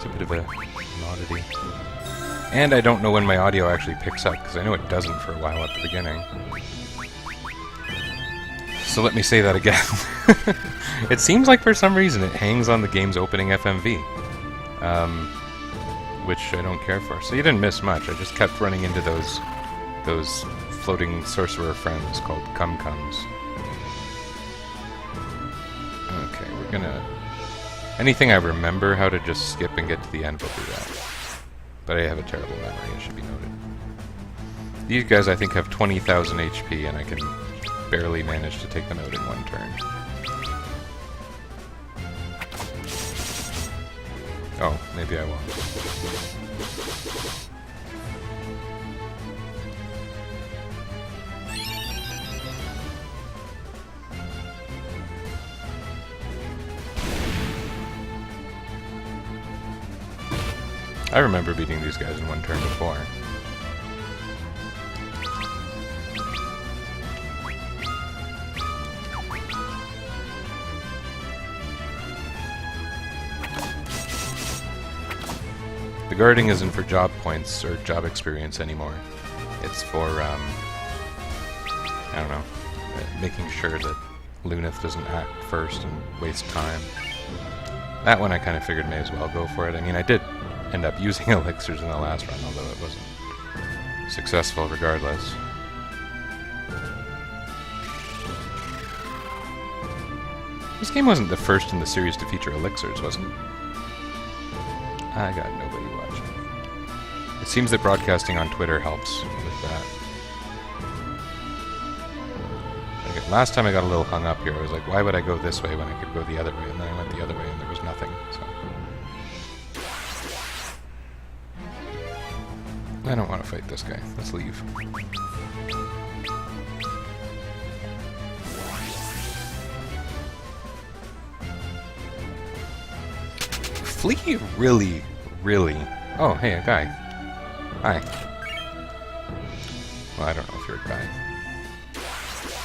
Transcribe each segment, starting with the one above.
It's a bit of a oddity. And I don't know when my audio actually picks up, because I know it doesn't for a while at the beginning. So let me say that again. It seems like for some reason it hangs on the game's opening FMV. Which I don't care for. So you didn't miss much. I just kept running into those floating sorcerer friends called Cum-Cums. Okay, we're gonna... Anything I remember how to just skip and get to the end, we'll do that. But I have a terrible memory, it should be noted. These guys, I think, have 20,000 HP, and I can barely manage to take them out in one turn. Oh, maybe I won't. I remember beating these guys in one turn before. The guarding isn't for job points or job experience anymore. It's for, I don't know, making sure that Luneth doesn't act first and waste time. That one I kind of figured may as well go for it. I mean, I did end up using elixirs in the last run, although it wasn't successful regardless. This game wasn't the first in the series to feature elixirs, was it? I got nobody watching. It seems that broadcasting on Twitter helps with that. Okay, last time I got a little hung up here. I was like, why would I go this way when I could go the other way? And then I went the other way and there was nothing, so... I don't want to fight this guy. Let's leave. Flea really... Oh, hey, a guy. Hi. Well, I don't know if you're a guy.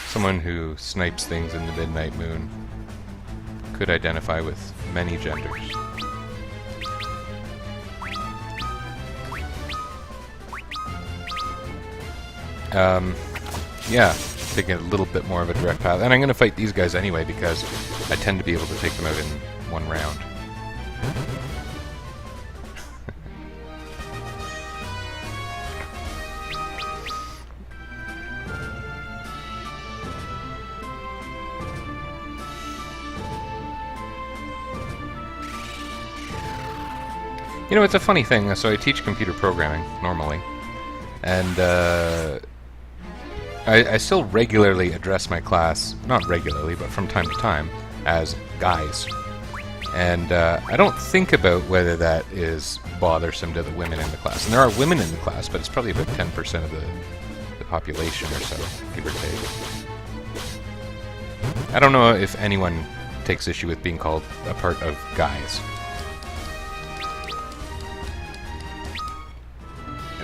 Someone who snipes things in the midnight moon. Could identify with many genders. Yeah, taking a little bit more of a direct path. And I'm going to fight these guys anyway, because I tend to be able to take them out in one round. You know, it's a funny thing. So I teach computer programming, normally. And, I still regularly address my class, not regularly, but from time to time, as guys. And I don't think about whether that is bothersome to the women in the class. And there are women in the class, but it's probably about 10% of the population or so, give or take. I don't know if anyone takes issue with being called a part of guys.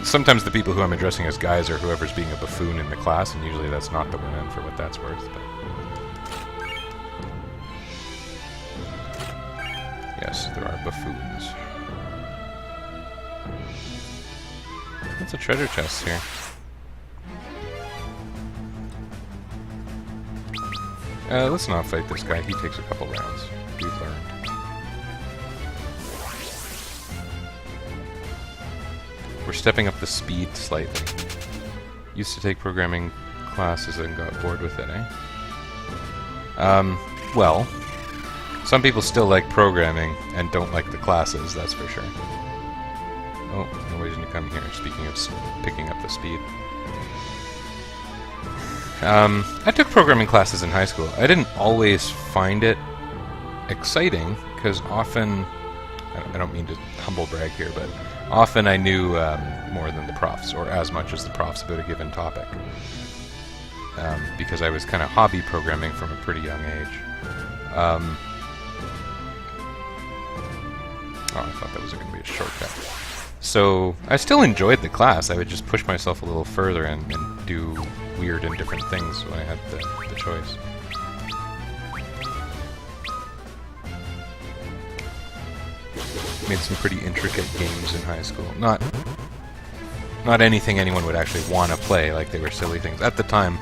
Sometimes the people who I'm addressing as guys are whoever's being a buffoon in the class, and usually that's not the women, for what that's worth. But yes, there are buffoons. That's a treasure chest here. Let's not fight this guy. He takes a couple rounds. We've learned. We're stepping up the speed slightly. Used to take programming classes and got bored with it, eh? Well, some people still like programming and don't like the classes, that's for sure. Oh, nobody's gonna come here, speaking of picking up the speed. I took programming classes in high school. I didn't always find it exciting, because often... I don't mean to humble brag here, but often I knew more than the profs, or as much as the profs about a given topic. Because I was kind of hobby programming from a pretty young age. Oh, I thought that was going to be a shortcut. So, I still enjoyed the class. I would just push myself a little further and do weird and different things when I had the choice. Made some pretty intricate games in high school. Not anything anyone would actually want to play, like they were silly things. At the time,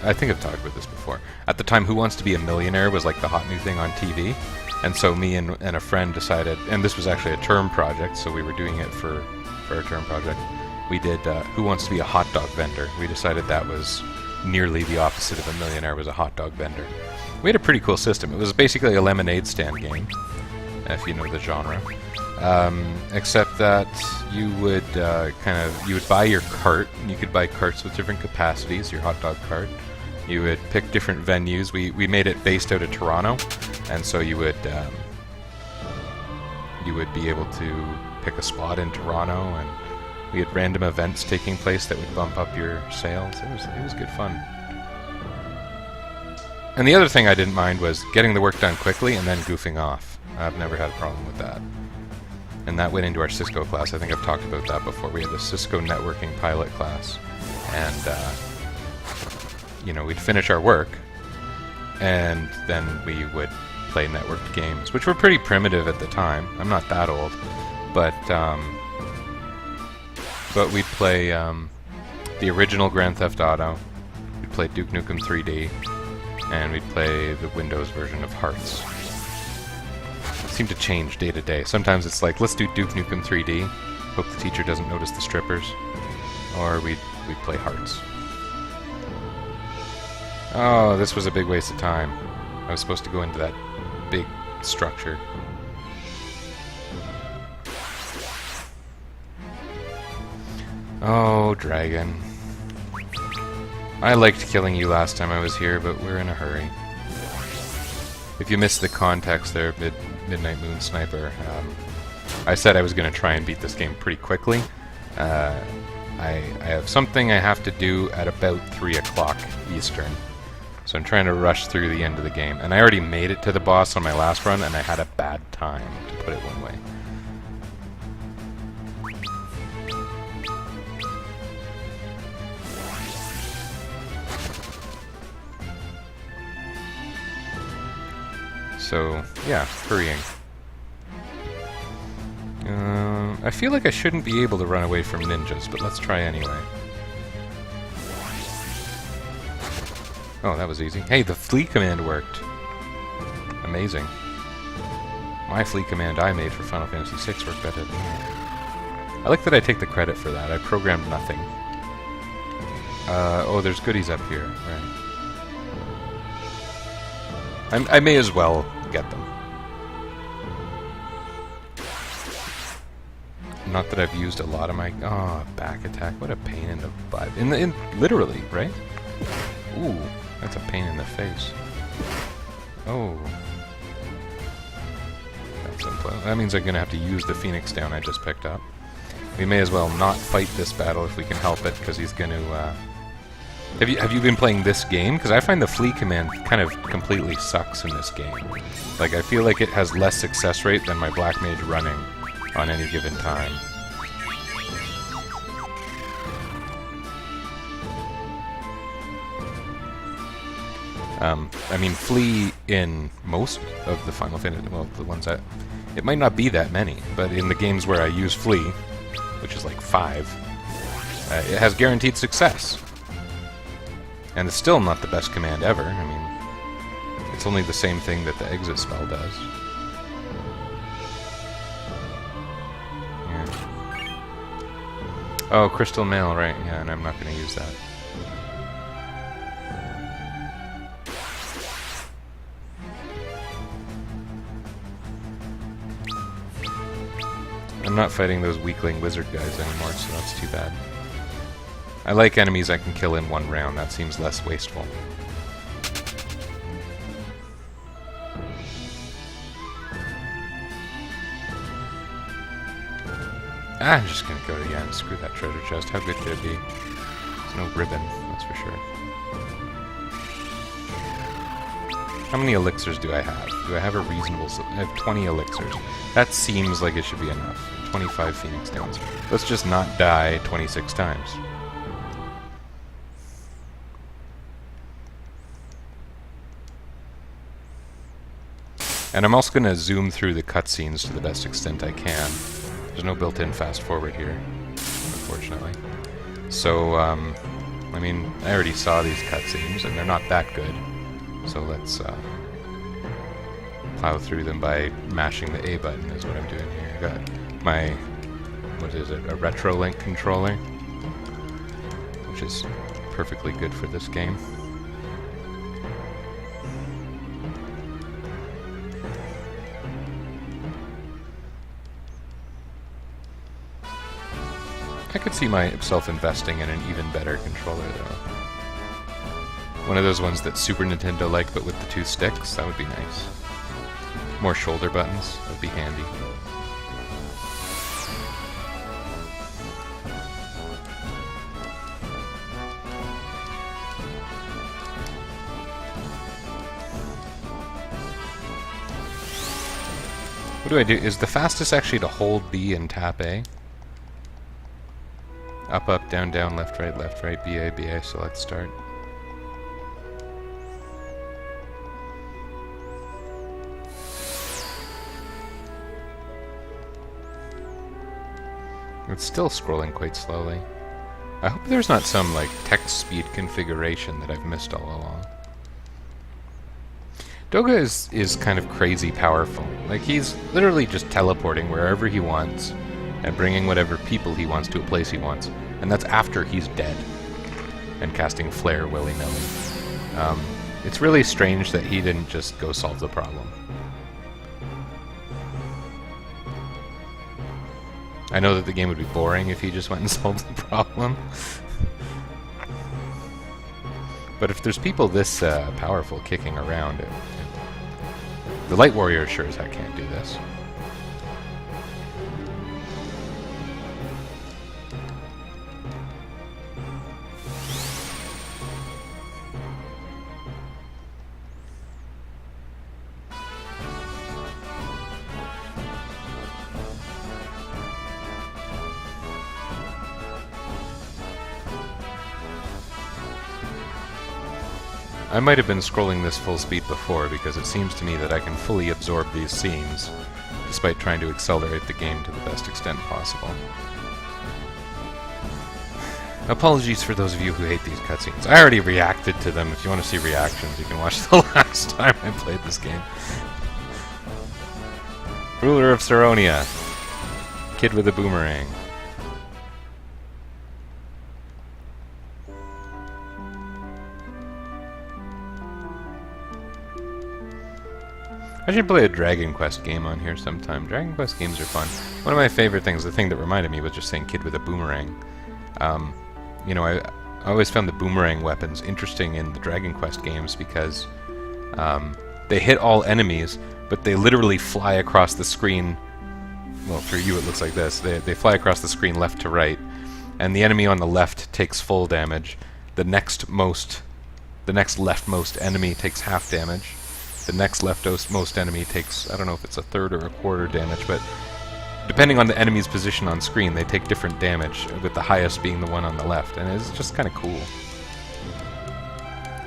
I think I've talked about this before. At the time, Who Wants to Be a Millionaire was like the hot new thing on TV. And so me and a friend decided, and this was actually a term project, so we were doing it for a term project. We did Who Wants to Be a Hot Dog Vendor. We decided that was nearly the opposite of a millionaire, was a hot dog vendor. We had a pretty cool system. It was basically a lemonade stand game, if you know the genre. Except that you would you would buy your cart, and you could buy carts with different capacities, your hot dog cart. You would pick different venues. We made it based out of Toronto, and so you would be able to pick a spot in Toronto, and we had random events taking place that would bump up your sales. It was good fun. And the other thing I didn't mind was getting the work done quickly and then goofing off. I've never had a problem with that. And that went into our Cisco class. I think I've talked about that before. We had a Cisco networking pilot class. And, we'd finish our work, and then we would play networked games, which were pretty primitive at the time. I'm not that old. But we'd play the original Grand Theft Auto. We'd play Duke Nukem 3D. And we'd play the Windows version of Hearts. It seemed to change day to day. Sometimes it's like, let's do Duke Nukem 3D. Hope the teacher doesn't notice the strippers. Or we'd play Hearts. Oh, this was a big waste of time. I was supposed to go into that big structure. Oh, dragon. I liked killing you last time I was here, but we're in a hurry. If you missed the context there, Midnight Moon Sniper, I said I was going to try and beat this game pretty quickly. I have something I have to do at about 3 o'clock Eastern. So I'm trying to rush through the end of the game. And I already made it to the boss on my last run, and I had a bad time, to put it one way. So, yeah, hurrying. I feel like I shouldn't be able to run away from ninjas, but let's try anyway. Oh, that was easy. Hey, the flee command worked. Amazing. My flee command I made for Final Fantasy VI worked better than that. I like that I take the credit for that. I programmed nothing. Oh, there's goodies up here. Right. I may as well get them. Not that I've used a lot of my... Oh, back attack. What a pain in the butt. Literally, right? Ooh, that's a pain in the face. Oh. That's simple. That means I'm going to have to use the Phoenix down I just picked up. We may as well not fight this battle if we can help it, because he's going to... Have you been playing this game? Because I find the flee command kind of completely sucks in this game. Like, I feel like it has less success rate than my Black Mage running on any given time. I mean, flee in most of the Final Fantasy, well, the ones that... It might not be that many, but in the games where I use flee, which is like 5, it has guaranteed success. And it's still not the best command ever. I mean, it's only the same thing that the exit spell does. Yeah. Oh, Crystal Mail, right, yeah, and I'm not going to use that. I'm not fighting those weakling wizard guys anymore, so that's too bad. I like enemies I can kill in one round. That seems less wasteful. I'm just gonna go to the end. Screw that treasure chest. How good could it be? There's no ribbon, that's for sure. How many elixirs do I have? Do I have a reasonable... I have 20 elixirs. That seems like it should be enough. 25 Phoenix Downs. Let's just not die 26 times. And I'm also going to zoom through the cutscenes to the best extent I can. There's no built-in fast forward here, unfortunately. So, I mean, I already saw these cutscenes, and they're not that good. So let's plow through them by mashing the A button is what I'm doing here. I got my, what is it, a RetroLink controller, which is perfectly good for this game. I could see myself investing in an even better controller, though. One of those ones that's Super Nintendo-like, but with the 2 sticks. That would be nice. More shoulder buttons. That would be handy. What do I do? Is the fastest actually to hold B and tap A? Up, up, down, down, left, right, BA, BA, select, start. It's still scrolling quite slowly. I hope there's not some, like, text speed configuration that I've missed all along. Doga is kind of crazy powerful. Like, he's literally just teleporting wherever he wants and bringing whatever people he wants to a place he wants. And that's after he's dead and casting Flare willy-nilly. It's really strange that he didn't just go solve the problem. I know that the game would be boring if he just went and solved the problem. But if there's people this powerful kicking around, the Light Warrior sure as heck can't do this. I might have been scrolling this full speed before, because it seems to me that I can fully absorb these scenes, despite trying to accelerate the game to the best extent possible. Apologies for those of you who hate these cutscenes. I already reacted to them. If you want to see reactions, you can watch the last time I played this game. Ruler of Saronia. Kid with a boomerang. I should play a Dragon Quest game on here sometime. Dragon Quest games are fun. One of my favorite things, the thing that reminded me was just saying kid with a boomerang. You know, I always found the boomerang weapons interesting in the Dragon Quest games because they hit all enemies, but they literally fly across the screen. Well, for you it looks like this. They fly across the screen left to right, and the enemy on the left takes full damage. The next leftmost enemy takes half damage. The next leftmost enemy takes, I don't know if it's a third or a quarter damage, but depending on the enemy's position on screen, they take different damage, with the highest being the one on the left, and it's just kind of cool.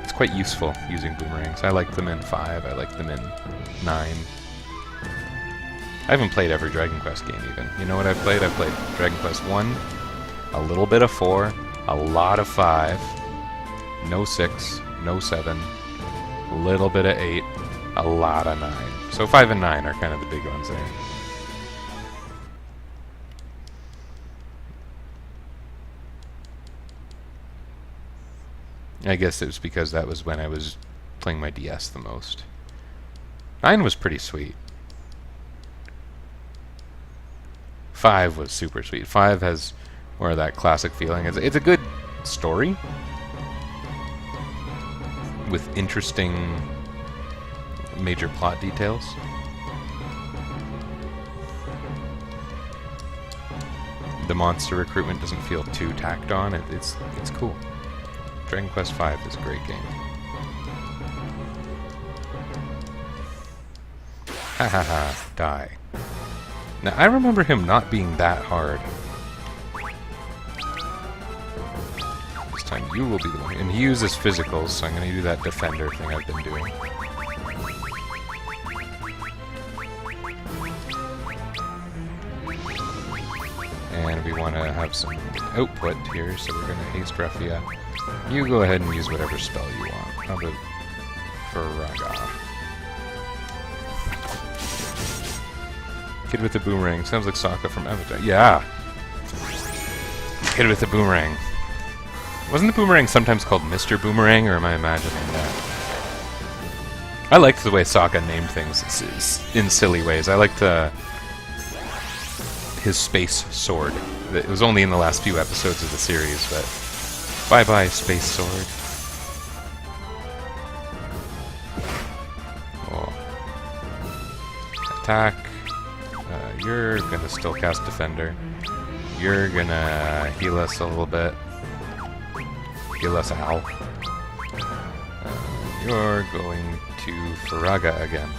It's quite useful using boomerangs. I like them in 5, I like them in 9. I haven't played every Dragon Quest game even. You know what I've played? I've played Dragon Quest 1, a little bit of 4, a lot of 5, no 6, no 7, a little bit of 8, a lot of 9. So 5 and 9 are kind of the big ones there. I guess it was because that was when I was playing my DS the most. 9 was pretty sweet. 5 was super sweet. 5 has more of that classic feeling. It's a good story with interesting major plot details. The monster recruitment doesn't feel too tacked on. It's cool. Dragon Quest V is a great game. Ha ha ha, die. Now, I remember him not being that hard. This time you will be the one. And he uses physicals, so I'm going to do that defender thing I've been doing. And we want to have some output here, so we're going to haste Refia. You go ahead and use whatever spell you want. How about Firaga? Kid with the boomerang. Sounds like Sokka from Avatar. Yeah! Kid with the boomerang. Wasn't the boomerang sometimes called Mr. Boomerang, or am I imagining that? I liked the way Sokka named things in silly ways. I liked his space sword. It was only in the last few episodes of the series, but bye-bye, space sword. Oh. Attack. You're gonna still cast Defender. You're gonna heal us a little bit. Heal us, Al. You're going to Firaga again.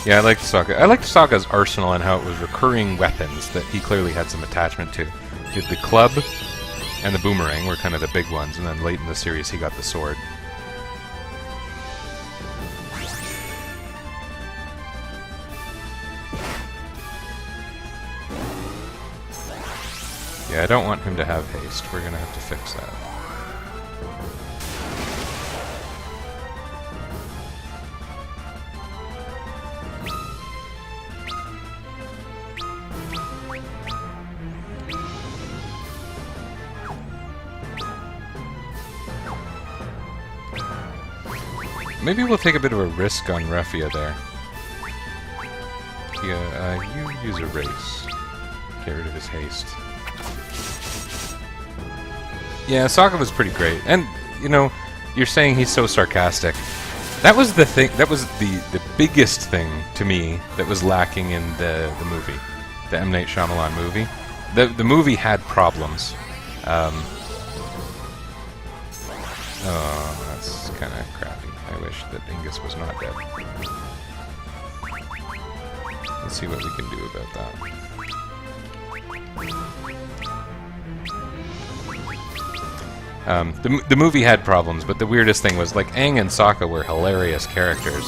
Yeah, I liked Sokka. I liked Sokka's arsenal and how it was recurring weapons that he clearly had some attachment to. He had the club and the boomerang were kind of the big ones, and then late in the series he got the sword. Yeah, I don't want him to have haste. We're gonna have to fix that. Maybe we'll take a bit of a risk on Refia there. Yeah, you use a race. Get rid of his haste. Yeah, Sokka was pretty great. And, you know, you're saying he's so sarcastic. That was the thing, that was the biggest thing to me that was lacking in the movie. The M. Night Shyamalan movie. The movie had problems. Oh, that's kind of crappy. I wish that Ingus was not dead. Let's see what we can do about that. The movie had problems, but the weirdest thing was, like, Aang and Sokka were hilarious characters,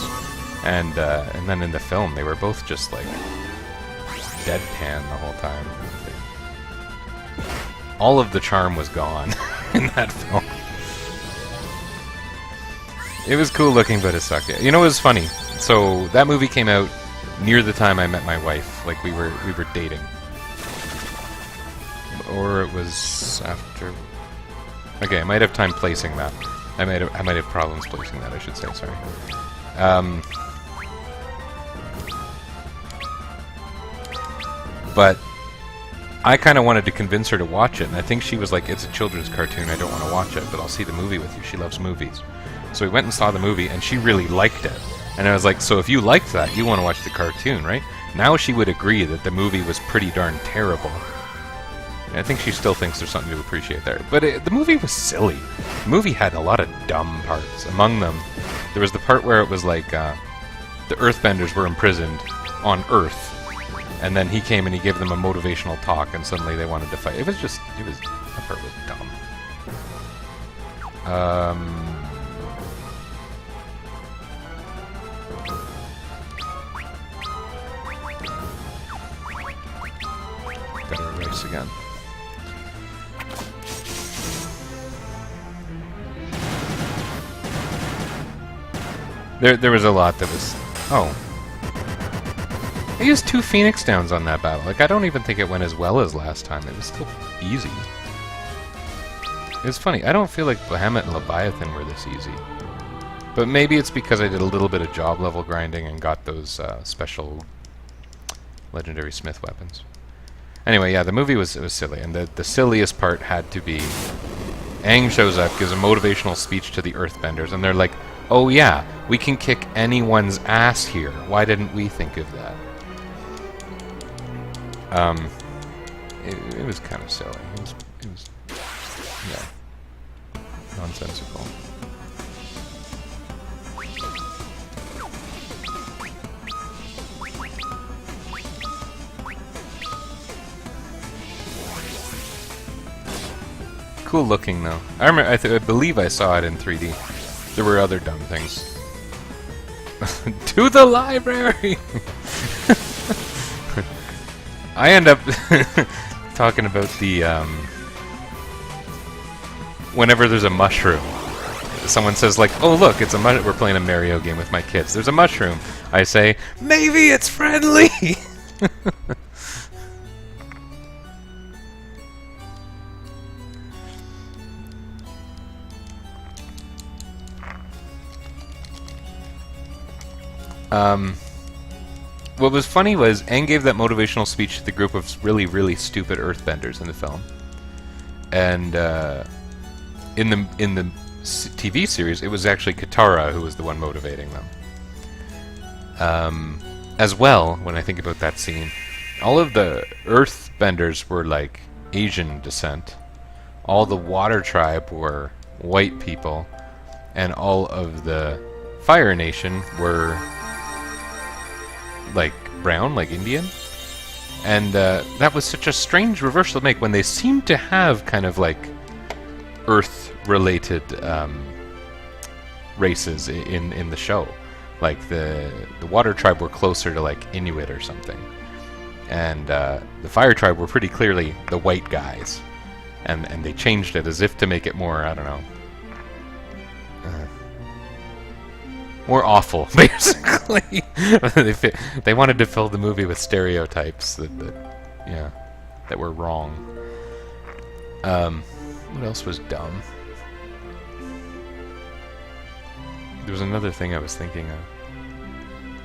and then in the film they were both just like deadpan the whole time. All of the charm was gone in that film. It was cool looking, but it sucked. You know, it was funny. So that movie came out near the time I met my wife. Like we were dating, or it was after. Okay, I might have time placing that. I might have problems placing that. I should say. Sorry. But I kind of wanted to convince her to watch it, and I think she was like, "It's a children's cartoon. I don't want to watch it, but I'll see the movie with you." She loves movies. So we went and saw the movie, and she really liked it. And I was like, so if you liked that, you want to watch the cartoon, right? Now she would agree that the movie was pretty darn terrible. And I think she still thinks there's something to appreciate there. But the movie was silly. The movie had a lot of dumb parts. Among them, there was the part where it was like the Earthbenders were imprisoned on Earth. And then he came and he gave them a motivational talk, and suddenly they wanted to fight. That part was dumb. Gotta erase again. There was a lot that was... Oh. I used 2 Phoenix Downs on that battle. Like, I don't even think it went as well as last time. It was still easy. It's funny. I don't feel like Bahamut and Leviathan were this easy. But maybe it's because I did a little bit of job level grinding and got those special legendary smith weapons. Anyway, yeah, the movie was silly, and the silliest part had to be Aang shows up, gives a motivational speech to the Earthbenders, and they're like, "Oh yeah, we can kick anyone's ass here. Why didn't we think of that?" It was kind of silly. It was, yeah, nonsensical. Cool looking though. I remember. I believe I saw it in 3D. There were other dumb things. To the library. I end up talking about the whenever there's a mushroom. Someone says like, "Oh look, it's a we're playing a Mario game with my kids. There's a mushroom." I say, "Maybe it's friendly." What was funny was Aang gave that motivational speech to the group of really, really stupid Earthbenders in the film, and in the TV series, it was actually Katara who was the one motivating them. As well, when I think about that scene, all of the Earthbenders were like Asian descent, all the Water Tribe were white people, and all of the Fire Nation were like brown, like Indian. And that was such a strange reversal to make when they seemed to have kind of like Earth-related races in the show. Like the Water Tribe were closer to like Inuit or something, and the Fire Tribe were pretty clearly the white guys, and they changed it as if to make it more, I don't know, more awful, basically. They wanted to fill the movie with stereotypes that were wrong. What else was dumb? There was another thing I was thinking of.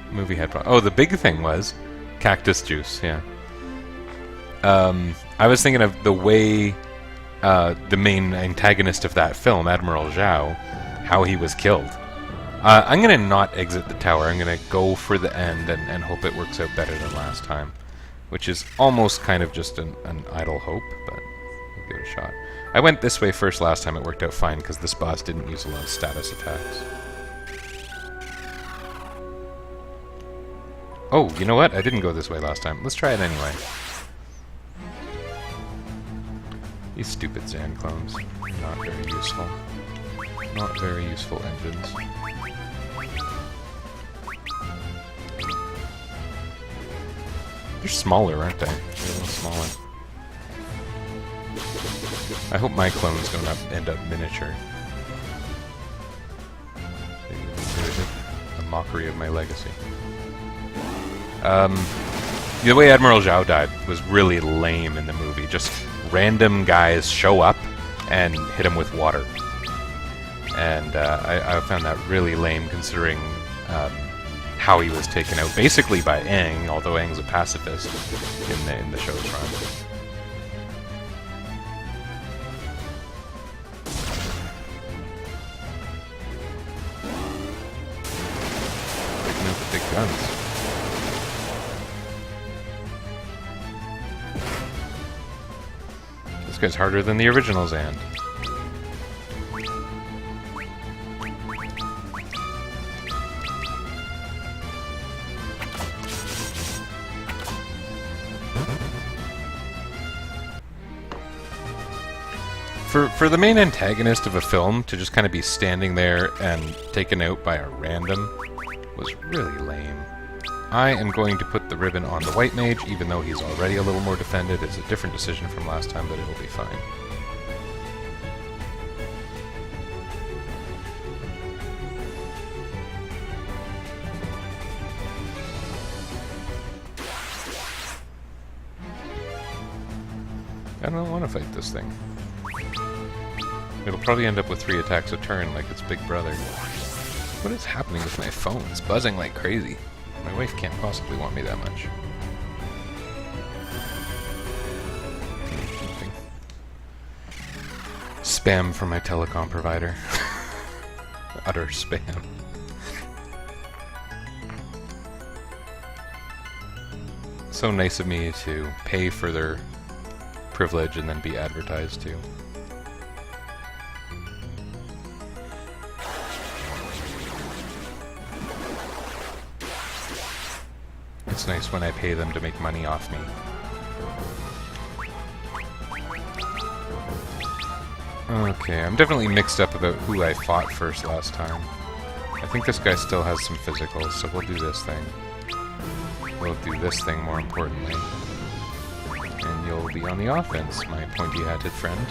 The movie had... Oh, the big thing was cactus juice, yeah. I was thinking of the way the main antagonist of that film, Admiral Zhao, how he was killed. I'm going to not exit the tower. I'm going to go for the end and hope it works out better than last time, which is almost kind of just an idle hope, but we'll give it a shot. I went this way first last time. It worked out fine because this boss didn't use a lot of status attacks. Oh, you know what? I didn't go this way last time. Let's try it anyway. These stupid Zan clones. Not very useful. Not very useful engines. They're smaller, aren't they? They're a little smaller. I hope my clones don't end up miniature. A mockery of my legacy. The way Admiral Zhao died was really lame in the movie. Just random guys show up and hit him with water. And I found that really lame considering how he was taken out, basically by Aang, although Aang's a pacifist in the show's run. Picking up the big guns. This guy's harder than the original Zan. For the main antagonist of a film to just kind of be standing there and taken out by a random was really lame. I am going to put the ribbon on the white mage, even though he's already a little more defended. It's a different decision from last time, but it'll be fine. I don't want to fight this thing. It'll probably end up with 3 attacks a turn like its big brother. What is happening with my phone? It's buzzing like crazy. My wife can't possibly want me that much. Spam from my telecom provider. Utter spam. So nice of me to pay for their privilege and then be advertised to. It's nice when I pay them to make money off me. Okay, I'm definitely mixed up about who I fought first last time. I think this guy still has some physicals, so we'll do this thing. We'll do this thing more importantly. And you'll be on the offense, my pointy-hatted friend.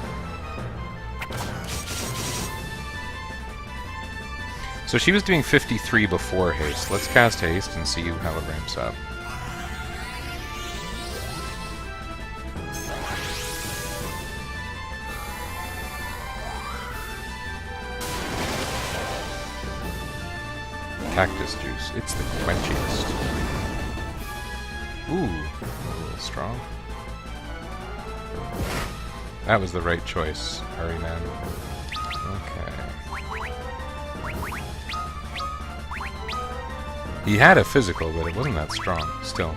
So she was doing 53 before haste. Let's cast haste and see how it ramps up. Cactus juice. It's the quenchiest. Ooh, a little strong. That was the right choice, Ahriman. Okay. He had a physical, but it wasn't that strong, still.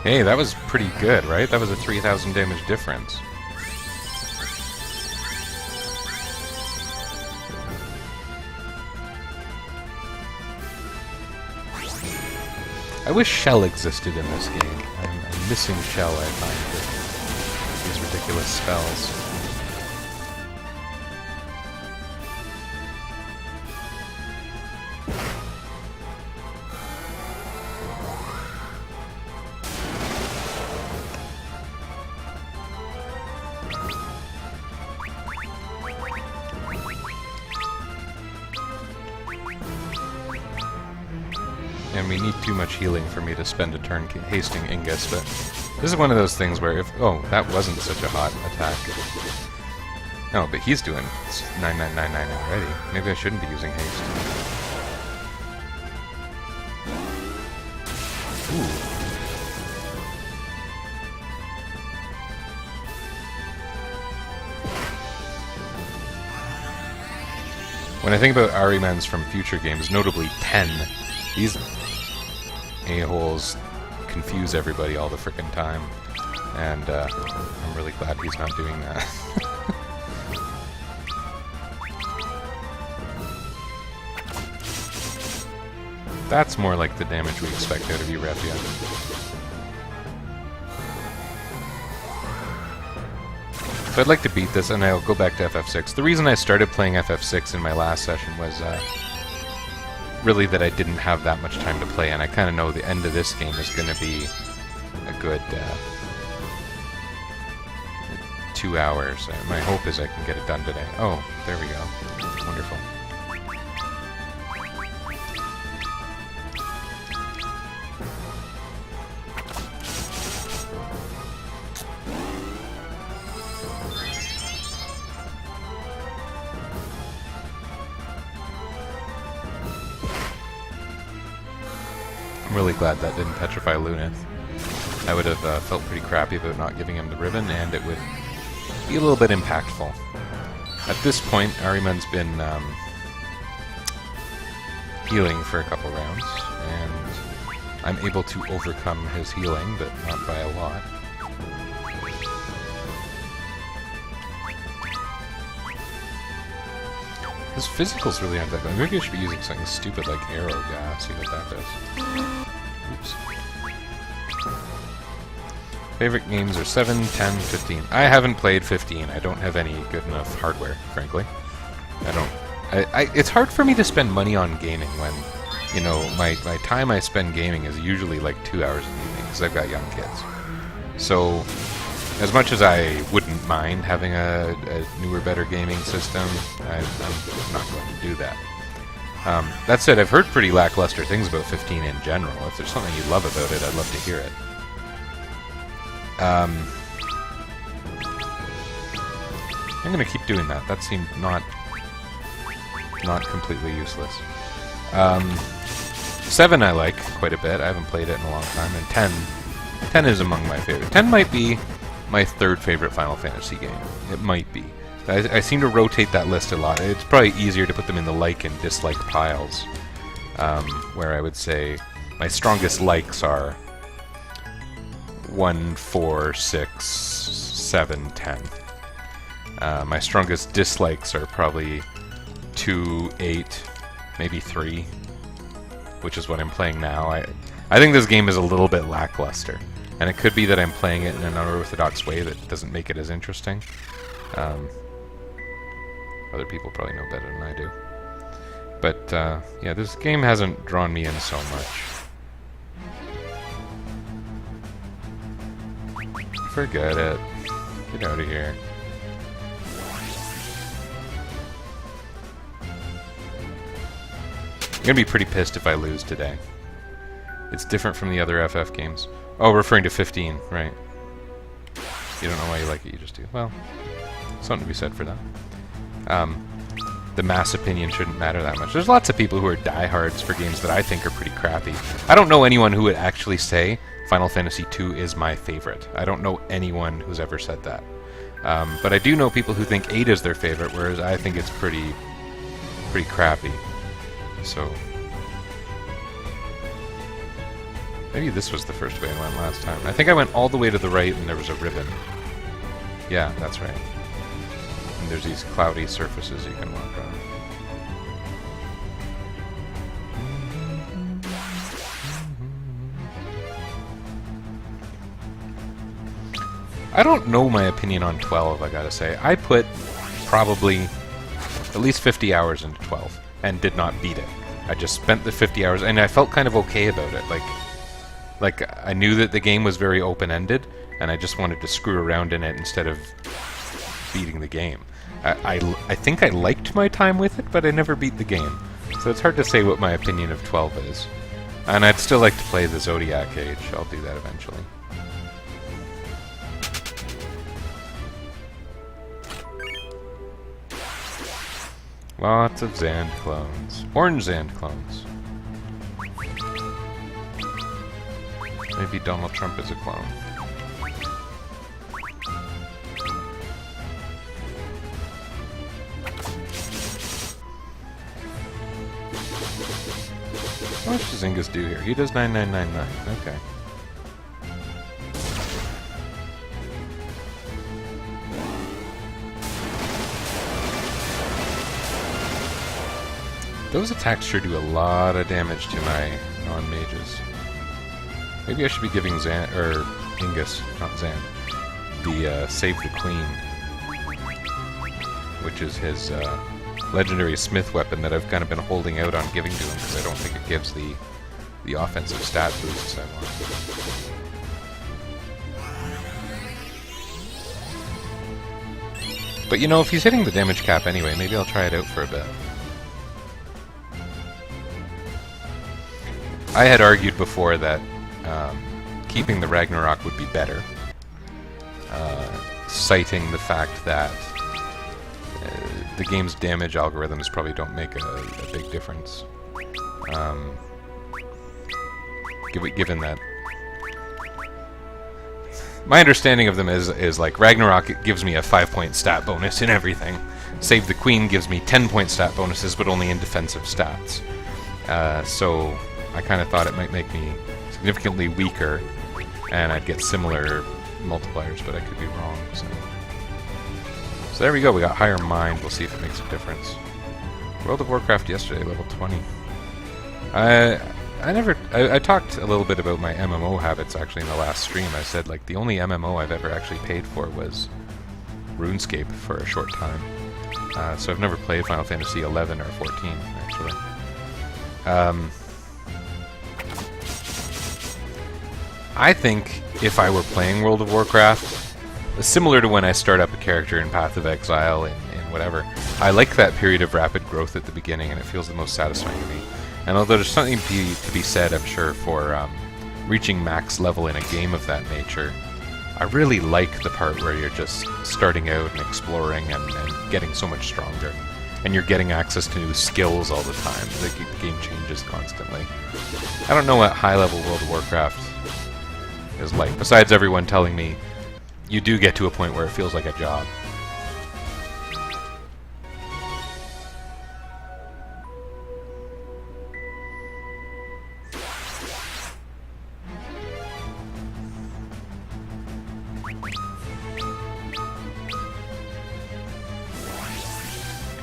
Hey, that was pretty good, right? That was a 3,000 damage difference. I wish Shell existed in this game. I'm missing Shell, I find, with these ridiculous spells. And we need too much healing for me to spend a turn hasting Ingus, but this is one of those things where if... Oh, that wasn't such a hot attack. No, but he's doing 9999 already. Maybe I shouldn't be using haste. Ooh. When I think about Ahrimans from future games, notably 10, these a-holes confuse everybody all the frickin' time, and I'm really glad he's not doing that. That's more like the damage we expect out of you, Refia. So I'd like to beat this, and I'll go back to FF6. The reason I started playing FF6 in my last session was really that I didn't have that much time to play, and I kind of know the end of this game is going to be a good 2 hours. My hope is I can get it done today. Oh, there we go. Wonderful. I'm really glad that didn't petrify Lunith. I would have felt pretty crappy about not giving him the ribbon, and it would be a little bit impactful. At this point, Ahriman's been healing for a couple rounds, and I'm able to overcome his healing, but not by a lot. His physicals really aren't that good. Maybe I should be using something stupid like arrow gas, see what that does. Oops. Favorite games are 7, 10, 15. I haven't played 15. I don't have any good enough hardware, frankly. It's hard for me to spend money on gaming when, you know, my time I spend gaming is usually like 2 hours in the evening, because I've got young kids. So, as much as I wouldn't mind having a newer, better gaming system, I'm not going to do that. That said, I've heard pretty lackluster things about 15 in general. If there's something you love about it, I'd love to hear it. I'm going to keep doing that. That seemed not completely useless. 7 I like quite a bit. I haven't played it in a long time. And 10 is among my favorite. 10 might be my third favorite Final Fantasy game. It might be. I seem to rotate that list a lot. It's probably easier to put them in the like and dislike piles, where I would say my strongest likes are 1, 4, 6, 7, 10. My strongest dislikes are probably 2, 8, maybe 3, which is what I'm playing now. I think this game is a little bit lackluster, and it could be that I'm playing it in an unorthodox way that doesn't make it as interesting. Other people probably know better than I do. But, yeah, this game hasn't drawn me in so much. Forget it. Get out of here. I'm gonna be pretty pissed if I lose today. It's different from the other FF games. Oh, referring to 15, right. You don't know why you like it, you just do. Well, something to be said for that. The mass opinion shouldn't matter that much. There's lots of people who are diehards for games that I think are pretty crappy. I don't know anyone who would actually say Final Fantasy II is my favorite. I don't know anyone who's ever said that. But I do know people who think 8 is their favorite, whereas I think it's pretty crappy. So maybe this was the first way I went last time. I think I went all the way to the right and there was a ribbon. Yeah, that's right. And there's these cloudy surfaces you can walk on. I don't know my opinion on 12, I gotta say. I put probably at least 50 hours into 12 and did not beat it. I just spent the 50 hours and I felt kind of okay about it. Like I knew that the game was very open-ended and I just wanted to screw around in it instead of beating the game. I think I liked my time with it, but I never beat the game. So it's hard to say what my opinion of 12 is. And I'd still like to play the Zodiac Age. I'll do that eventually. Lots of Zand clones. Orange Zand clones. Maybe Donald Trump is a clone. How much does Ingus do here? He does 9999. Okay. Those attacks sure do a lot of damage to my non-mages. Maybe I should be giving Zan, or Ingus, not Zan, the Save the Queen, which is his legendary smith weapon that I've kind of been holding out on giving to him because I don't think it gives the offensive stat boosts I want. But you know, if he's hitting the damage cap anyway, maybe I'll try it out for a bit. I had argued before that keeping the Ragnarok would be better, citing the fact that the game's damage algorithms probably don't make a big difference. Given that my understanding of them is like Ragnarok, it gives me a 5-point stat bonus in everything. Save the Queen gives me 10-point stat bonuses, but only in defensive stats. So I kind of thought it might make me significantly weaker, and I'd get similar multipliers, but I could be wrong. So there we go. We got Higher Mind. We'll see if it makes a difference. World of Warcraft yesterday, level 20. I talked a little bit about my MMO habits actually in the last stream. I said like the only MMO I've ever actually paid for was RuneScape for a short time. So I've never played Final Fantasy 11 or 14 actually. I think if I were playing World of Warcraft, similar to when I start up a character in Path of Exile and whatever, I like that period of rapid growth at the beginning, and it feels the most satisfying to me. And although there's something to be said, I'm sure, for reaching max level in a game of that nature, I really like the part where you're just starting out and exploring and getting so much stronger. And you're getting access to new skills all the time. The game changes constantly. I don't know what high-level World of Warcraft is like, besides everyone telling me you do get to a point where it feels like a job.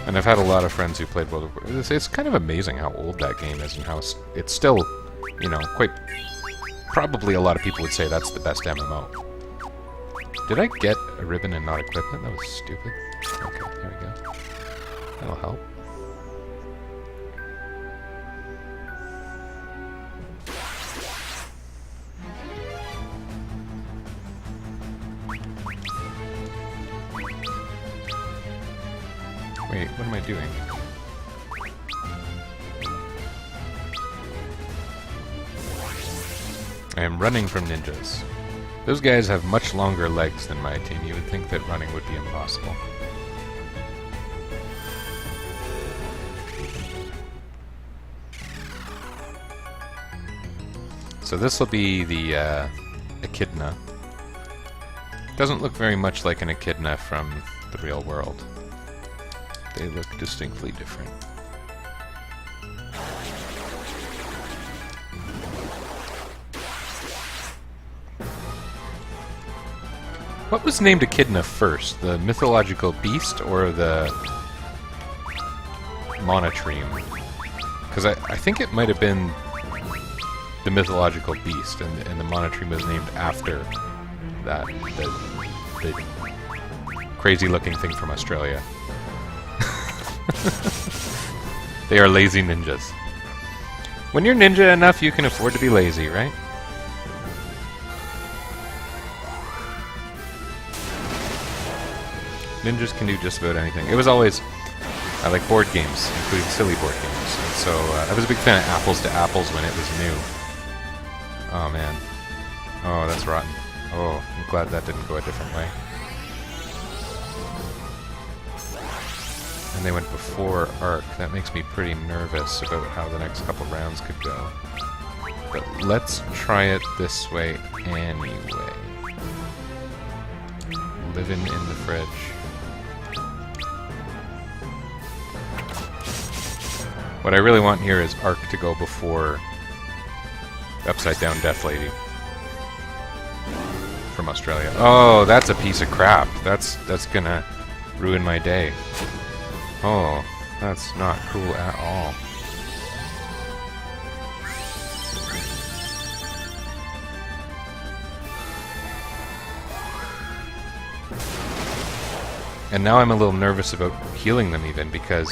And I've had a lot of friends who played World of Warcraft. It's kind of amazing how old that game is and how it's still, you know, quite... Probably a lot of people would say that's the best MMO. Did I get a ribbon and not equip it? That was stupid. Okay, there we go. That'll help. What am I doing? I am running from ninjas. Those guys have much longer legs than my team. You would think that running would be impossible. So this will be the echidna. Doesn't look very much like an echidna from the real world. They look distinctly different. What was named echidna first? The mythological beast or the monotreme? Because I think it might have been the mythological beast, and the monotreme was named after that. The crazy-looking thing from Australia. They are lazy ninjas. When you're ninja enough, you can afford to be lazy, right? Ninjas can do just about anything. It was always... I like board games, including silly board games. And so I was a big fan of Apples to Apples when it was new. Oh, man. Oh, that's rotten. Oh, I'm glad that didn't go a different way. And they went before Arc. That makes me pretty nervous about how the next couple rounds could go. But let's try it this way anyway. Living in the fridge. What I really want here is Arc to go before Upside Down Death Lady from Australia. Oh, that's a piece of crap. That's gonna ruin my day. Oh, that's not cool at all. And now I'm a little nervous about healing them even, because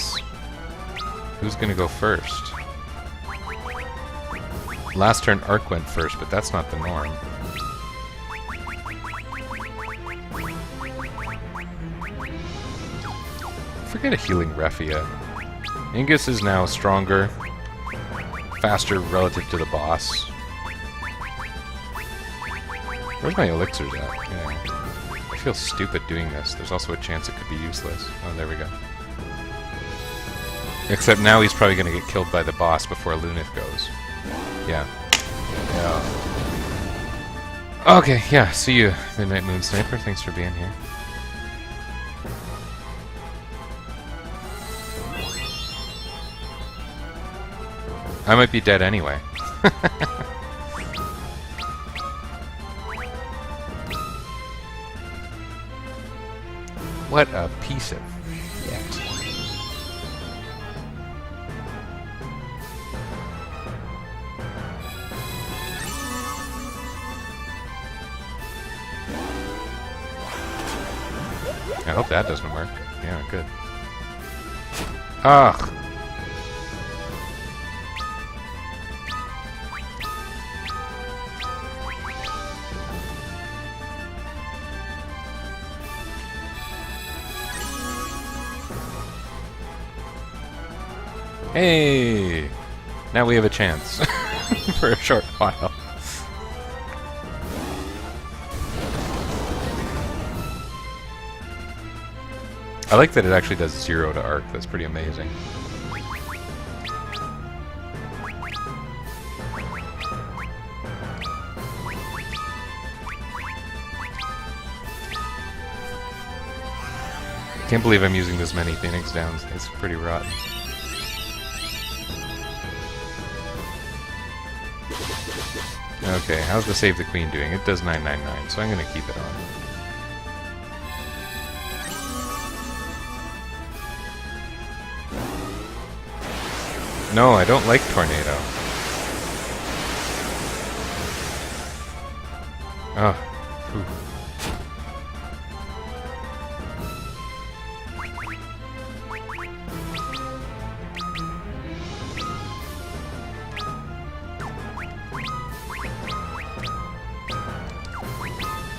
who's gonna go first? Last turn Arc went first, but that's not the norm. Forget a healing Refia. Ingus is now stronger, faster relative to the boss. Where's my elixirs at? Yeah. I feel stupid doing this. There's also a chance it could be useless. Oh, there we go. Except now he's probably going to get killed by the boss before Lunith goes. Yeah. Yeah. Okay, yeah, see you, Midnight Moon Sniper. Thanks for being here. I might be dead anyway. What a piece of shit. I hope that doesn't work. Yeah, good. Ugh. Hey! Now we have a chance. For a short while. I like that it actually does 0 to Arc. That's pretty amazing. Can't believe I'm using this many Phoenix Downs. It's pretty rotten. Okay, how's the Save the Queen doing? It does 999, so I'm going to keep it on. No, I don't like Tornado. Oh. Ooh.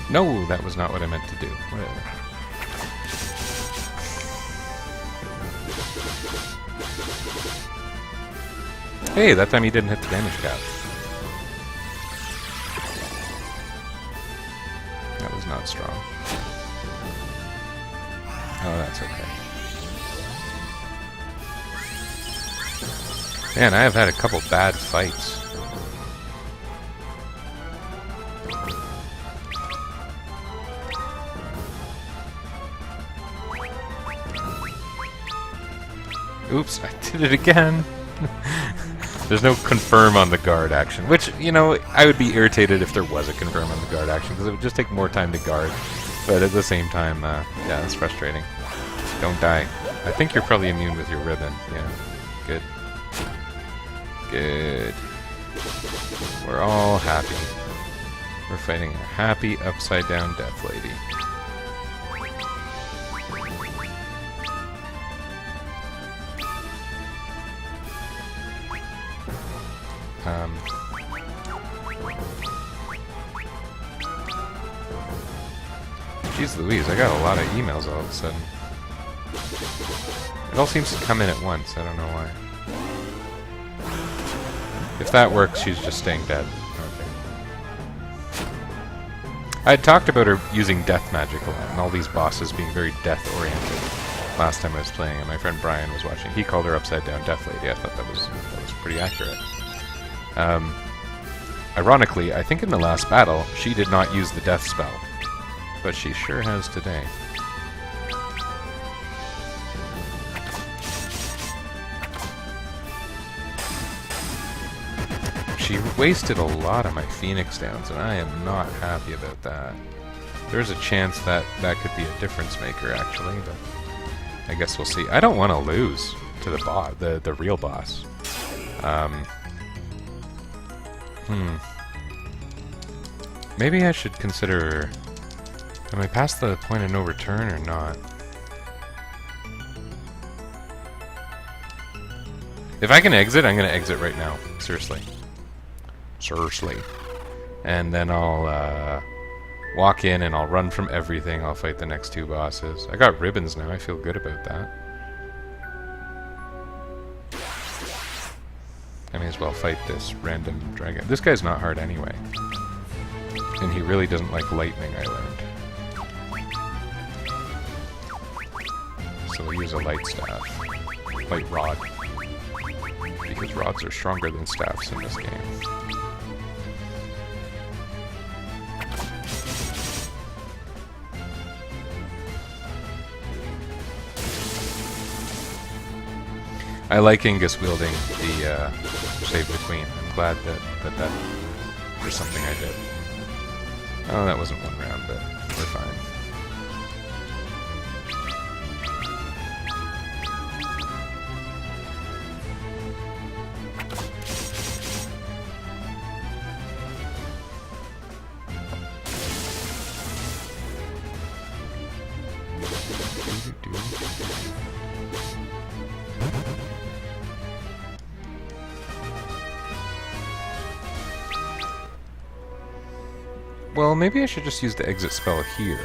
No, that was not what I meant to do. Whatever. Hey, that time he didn't hit the damage cap. That was not strong. Oh, that's okay. Man, I have had a couple bad fights. Oops, I did it again. There's no confirm on the guard action, which, you know, I would be irritated if there was a confirm on the guard action, because it would just take more time to guard. But at the same time, yeah, it's frustrating. Don't die. I think you're probably immune with your ribbon. Yeah, good. Good. We're all happy. We're fighting a happy upside-down death lady. Jeez Louise, I got a lot of emails all of a sudden. It all seems to come in at once, I don't know why. If that works, she's just staying dead. Okay. I had talked about her using death magic a lot, and all these bosses being very death-oriented last time I was playing, and my friend Brian was watching. He called her Upside-Down Death Lady. I thought that was pretty accurate. Ironically, I think in the last battle, she did not use the death spell, but she sure has today. She wasted a lot of my Phoenix downs, and I am not happy about that. There's a chance that that could be a difference maker, actually, but I guess we'll see. I don't want to lose to the boss, the real boss. Maybe I should consider... Am I past the point of no return or not? If I can exit, I'm going to exit right now. Seriously. Seriously. And then I'll walk in and I'll run from everything. I'll fight the next two bosses. I got ribbons now. I feel good about that. I may as well fight this random dragon. This guy's not hard anyway. And he really doesn't like lightning, I learned. So we'll use a light staff. Light rod. Because rods are stronger than staffs in this game. I like Ingus wielding the Save the Queen. I'm glad that was something I did. Oh, that wasn't one round, but we're fine. Well, maybe I should just use the exit spell here.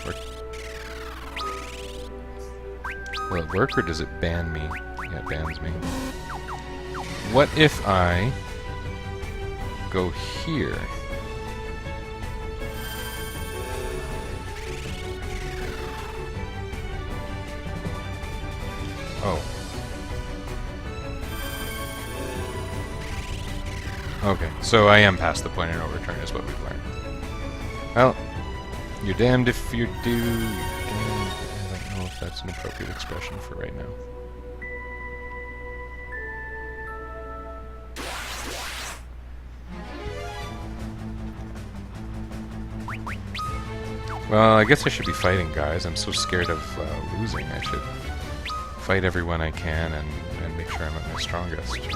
Or will it work, or does it ban me? Yeah, it bans me. What if I go here? Oh. Okay, so I am past the point of no return is what we've learned. Well, you're damned if you do, you're damned. I don't know if that's an appropriate expression for right now. Well, I guess I should be fighting, guys. I'm so scared of losing. I should fight everyone I can and make sure I'm at my strongest, right?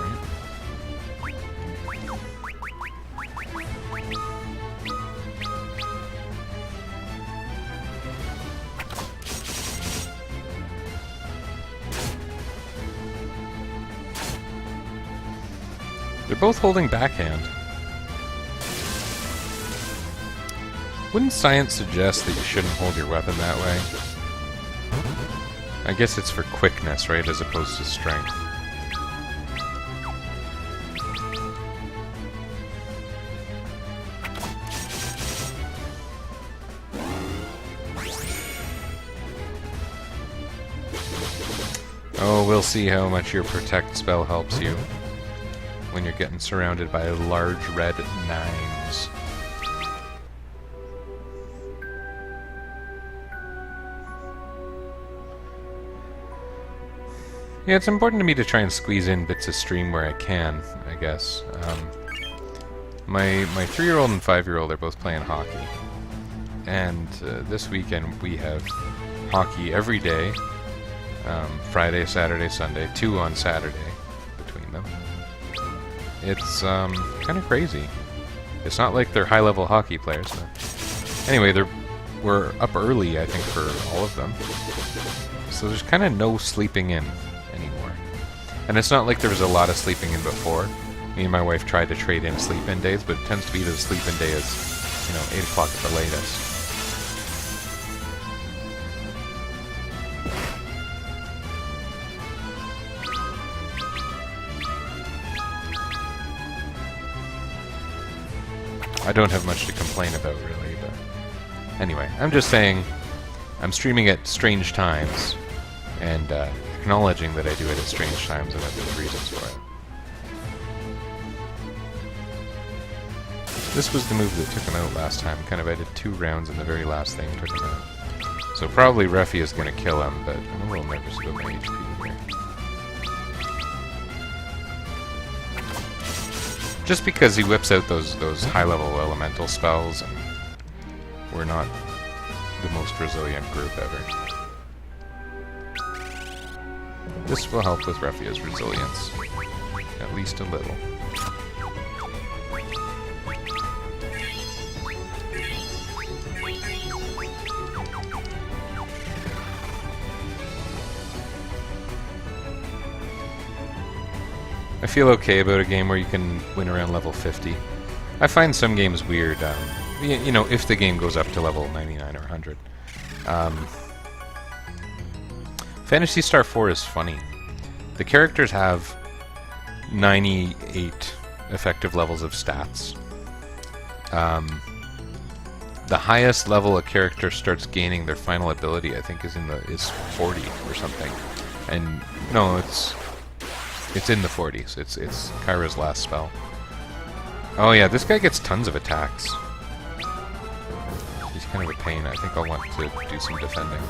They're both holding backhand. Wouldn't science suggest that you shouldn't hold your weapon that way? I guess it's for quickness, right, as opposed to strength. Oh, we'll see how much your protect spell helps you when you're getting surrounded by large red 9s. Yeah, it's important to me to try and squeeze in bits of stream where I can, I guess. My 3-year-old and 5-year-old are both playing hockey. And this weekend we have hockey every day. Friday, Saturday, Sunday. 2 on Saturday between them. It's kind of crazy. It's not like they're high-level hockey players. But anyway, we're up early, I think, for all of them. So there's kind of no sleeping in anymore. And it's not like there was a lot of sleeping in before. Me and my wife tried to trade in sleep-in days, but it tends to be the sleep-in day is, 8 o'clock at the latest. I don't have much to complain about, really, but anyway, I'm just saying I'm streaming at strange times, and acknowledging that I do it at strange times and have good reasons for it. This was the move that took him out last time. Kind of I did 2 rounds and the very last thing took him out. So probably Ruffy is going to kill him, but I'm a little nervous about my HP here. Just because he whips out those high-level elemental spells, and we're not the most resilient group ever. This will help with Ruffia's resilience, at least a little. I feel okay about a game where you can win around level 50. I find some games weird, if the game goes up to level 99 or 100. Phantasy Star 4 is funny. The characters have 98 effective levels of stats. The highest level a character starts gaining their final ability, I think, is 40 or something. And no, it's in the 40s. It's Kyra's last spell. Oh yeah, this guy gets tons of attacks. He's kind of a pain. I think I'll want to do some defending.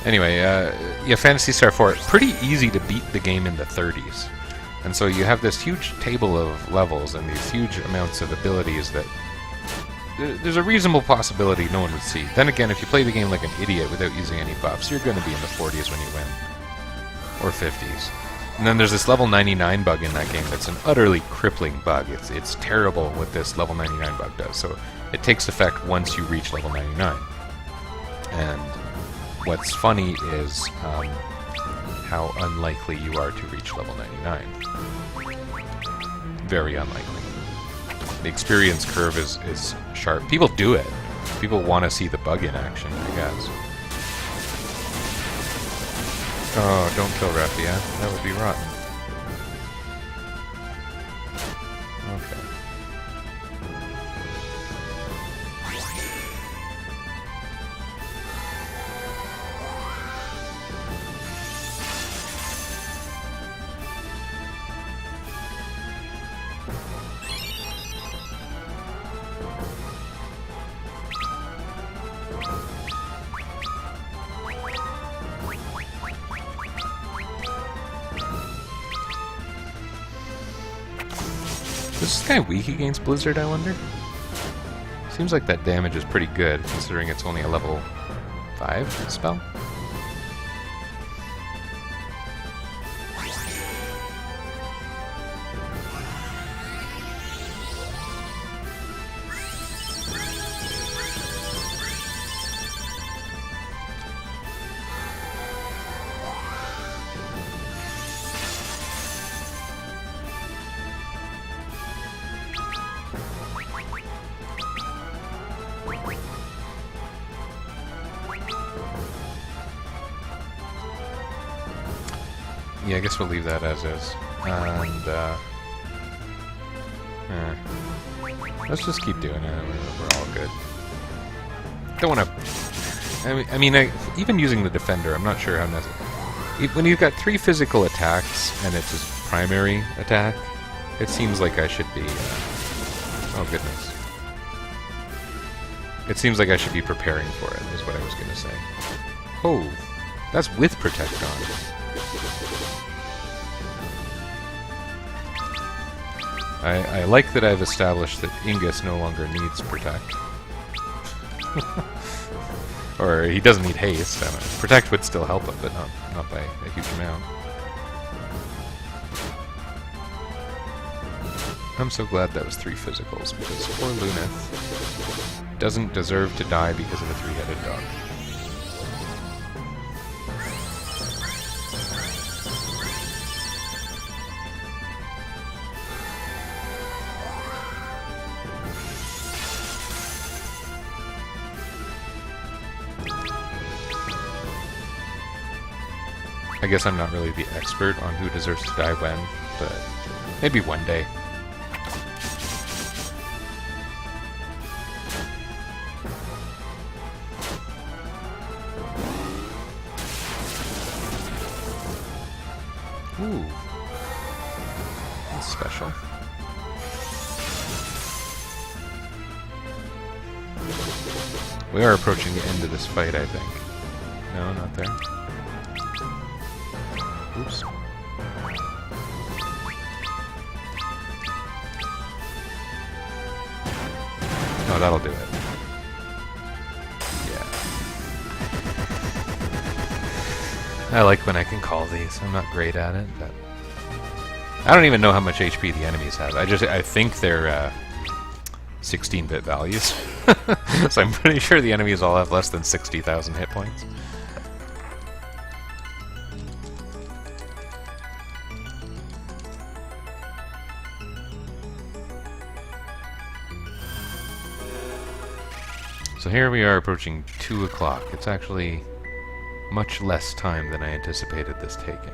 Anyway, yeah, Phantasy Star 4, pretty easy to beat the game in the 30s. And so you have this huge table of levels and these huge amounts of abilities that there's a reasonable possibility no one would see. Then again, if you play the game like an idiot without using any buffs, you're going to be in the 40s when you win. Or 50s. And then there's this level 99 bug in that game that's an utterly crippling bug. It's terrible what this level 99 bug does. So it takes effect once you reach level 99. And what's funny is how unlikely you are to reach level 99. Very unlikely. The experience curve is sharp. People do it. People want to see the bug in action, I guess. Oh, don't kill Raffia. That would be rotten. Okay. Is this guy weak against Blizzard, I wonder? Seems like that damage is pretty good, considering it's only a level 5 spell. Yeah, I guess we'll leave that as is. And, let's just keep doing it. We're all good. Don't want to... I mean, even using the defender, I'm not sure how necessary... When you've got 3 physical attacks, and it's his primary attack, it seems like I should be... oh, goodness. It seems like I should be preparing for it, is what I was going to say. Oh, that's with Protect on. I like that I've established that Ingus no longer needs Protect. Or he doesn't need haste. I don't know. Protect would still help him, but not by a huge amount. I'm so glad that was 3 physicals, because poor Luneth doesn't deserve to die because of a 3-headed dog. I guess I'm not really the expert on who deserves to die when, but maybe one day. Ooh. That's special. We are approaching the end of this fight, I think. No, not there. Oops. No, that'll do it. Yeah. I like when I can call these. I'm not great at it, but... I don't even know how much HP the enemies have. I think they're 16-bit values. So I'm pretty sure the enemies all have less than 60,000 hit points. So here we are approaching 2 o'clock. It's actually much less time than I anticipated this taking.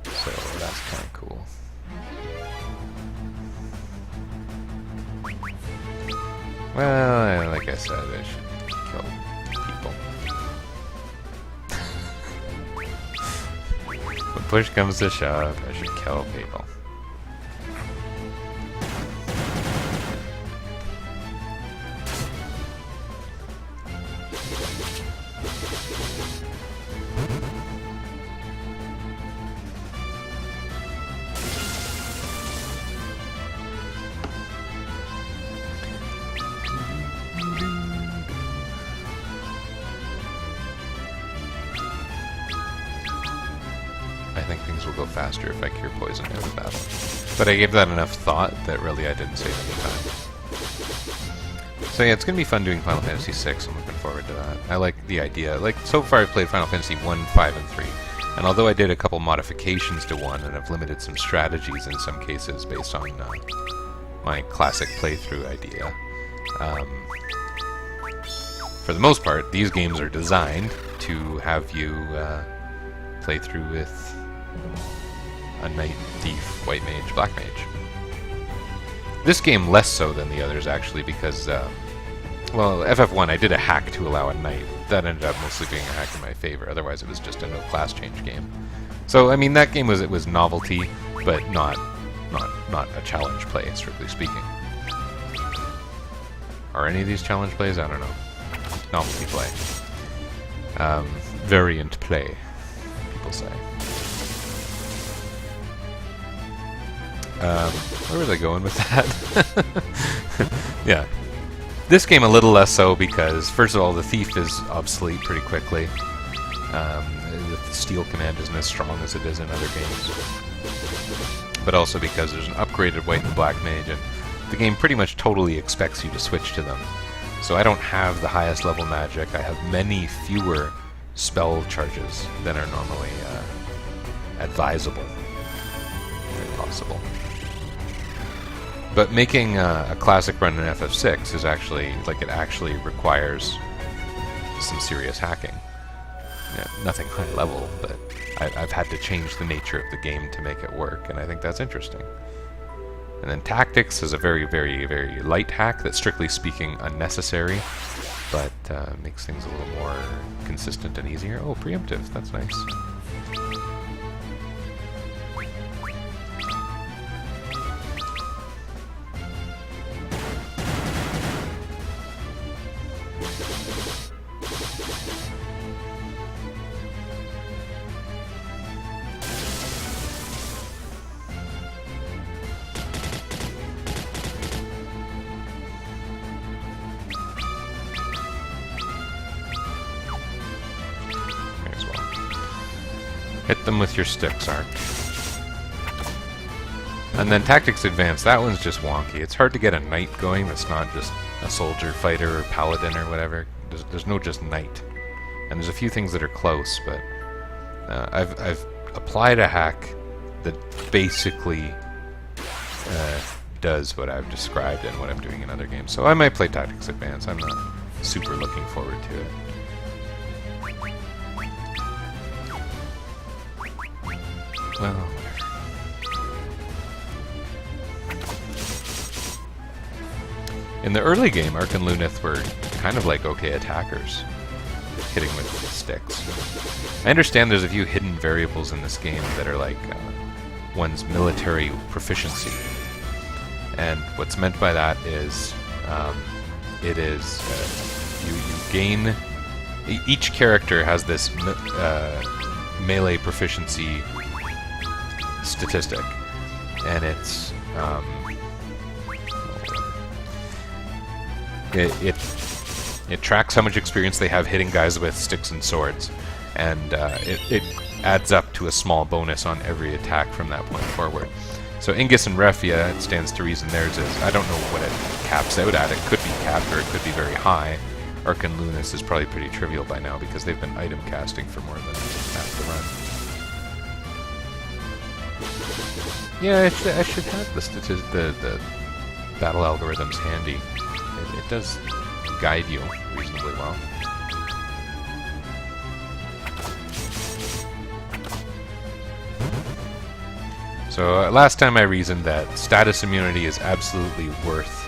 So that's kind of cool. Well, like I said, I should kill people. When push comes to shove, I should kill people. I think things will go faster if I cure poison in the battle. But I gave that enough thought that really I didn't save any time. So yeah, it's going to be fun doing Final Fantasy VI. I'm looking forward to that. I like the idea. Like, so far I've played Final Fantasy 1, 5, and 3. And although I did a couple modifications to 1 and have limited some strategies in some cases based on my classic playthrough idea, for the most part, these games are designed to have you play through with a Knight, Thief, White Mage, Black Mage. This game less so than the others, actually, because, well, FF1, I did a hack to allow a Knight. That ended up mostly being a hack in my favor, otherwise it was just a no class change game. So, I mean, that game was novelty, but not a challenge play, strictly speaking. Are any of these challenge plays? I don't know. Novelty play. Variant play, people say. Where was I going with that? Yeah. This game a little less so because, first of all, the Thief is obsolete pretty quickly. The Steel command isn't as strong as it is in other games. But also because there's an upgraded White and Black Mage, and the game pretty much totally expects you to switch to them. So I don't have the highest level magic. I have many fewer spell charges than are normally advisable, if possible. But making a classic run in FF6 is actually, like, it actually requires some serious hacking. Yeah, nothing high level, but I've had to change the nature of the game to make it work, and I think that's interesting. And then Tactics is a very, very, very light hack that's strictly speaking unnecessary, but makes things a little more consistent and easier. Oh, Preemptive, that's nice. Hit them with your sticks, Ark. And then Tactics Advanced, that one's just wonky. It's hard to get a knight going that's not just a soldier, fighter, or paladin, or whatever. There's no just knight. And there's a few things that are close, but I've applied a hack that basically does what I've described and what I'm doing in other games. So I might play Tactics Advanced. I'm not super looking forward to it. Well, whatever. In the early game, Ark and Lunith were kind of like okay attackers, hitting with sticks. I understand there's a few hidden variables in this game that are like one's military proficiency. And what's meant by that is it is you gain... Each character has this melee proficiency statistic, and it's it tracks how much experience they have hitting guys with sticks and swords, and it adds up to a small bonus on every attack from that point forward. So Ingus and Refia, it stands to reason theirs is, I don't know what it caps out at. It could be capped or it could be very high. Ark and Lunith is probably pretty trivial by now because they've been item casting for more than half the run. Yeah, I should have the battle algorithms handy. It does guide you reasonably well. So last time I reasoned that status immunity is absolutely worth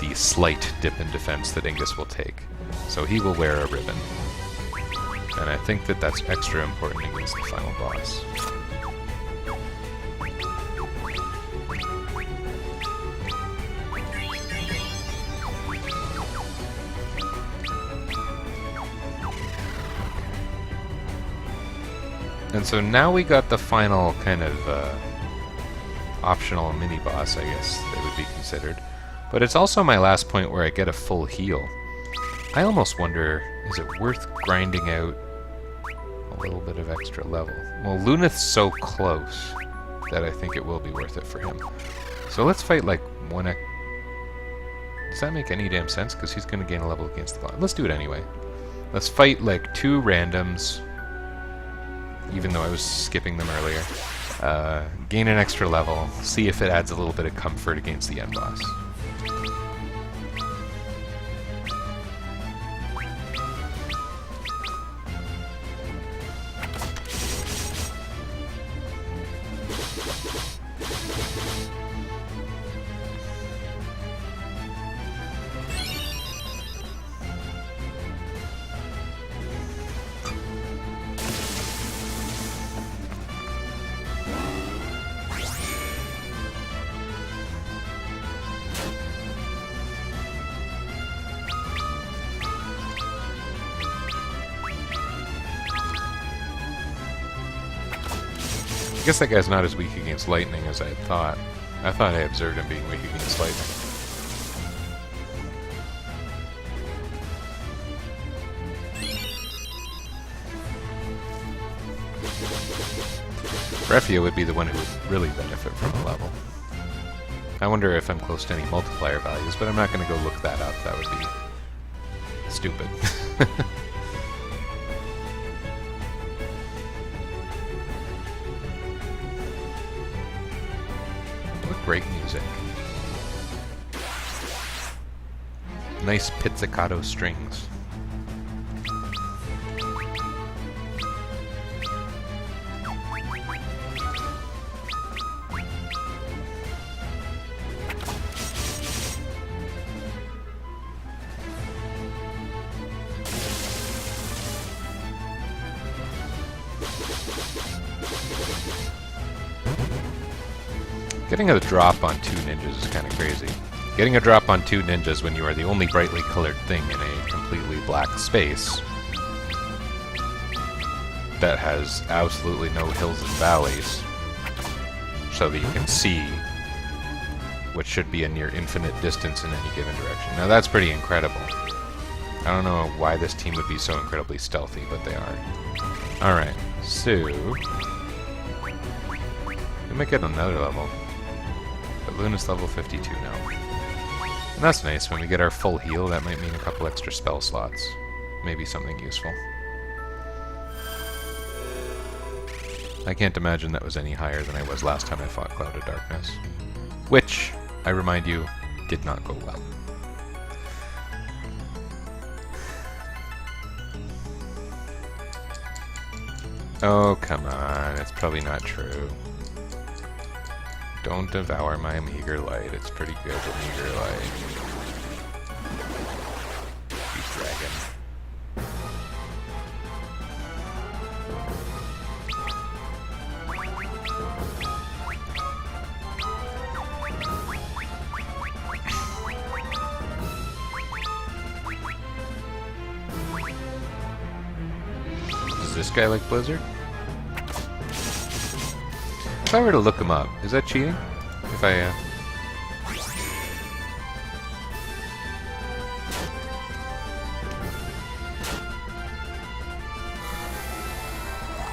the slight dip in defense that Ingus will take. So he will wear a ribbon. And I think that that's extra important against the final boss. And so now we got the final kind of optional mini-boss, I guess, that would be considered. But it's also my last point where I get a full heal. I almost wonder, is it worth grinding out a little bit of extra level? Well, Lunith's so close that I think it will be worth it for him. So let's fight like one... Does that make any damn sense? Because he's going to gain a level against the boss. Let's do it anyway. Let's fight like 2 randoms, even though I was skipping them earlier. Gain an extra level, see if it adds a little bit of comfort against the end boss. I guess that guy's not as weak against lightning as I thought. I thought I observed him being weak against lightning. Refia would be the one who would really benefit from a level. I wonder if I'm close to any multiplier values, but I'm not going to go look that up. That would be stupid. Great music. Nice pizzicato strings. Getting a drop on 2 ninjas is kind of crazy. Getting a drop on 2 ninjas when you are the only brightly colored thing in a completely black space that has absolutely no hills and valleys, so that you can see what should be a near infinite distance in any given direction. Now that's pretty incredible. I don't know why this team would be so incredibly stealthy, but they are. Alright, so... we might get another level. But Luna's level 52 now. And that's nice. When we get our full heal, that might mean a couple extra spell slots. Maybe something useful. I can't imagine that was any higher than I was last time I fought Cloud of Darkness. Which, I remind you, did not go well. Oh, come on. It's probably not true. Don't devour my meager light. It's pretty good with meager light. You dragon. Does this guy like Blizzard? If I were to look him up, is that cheating? If I,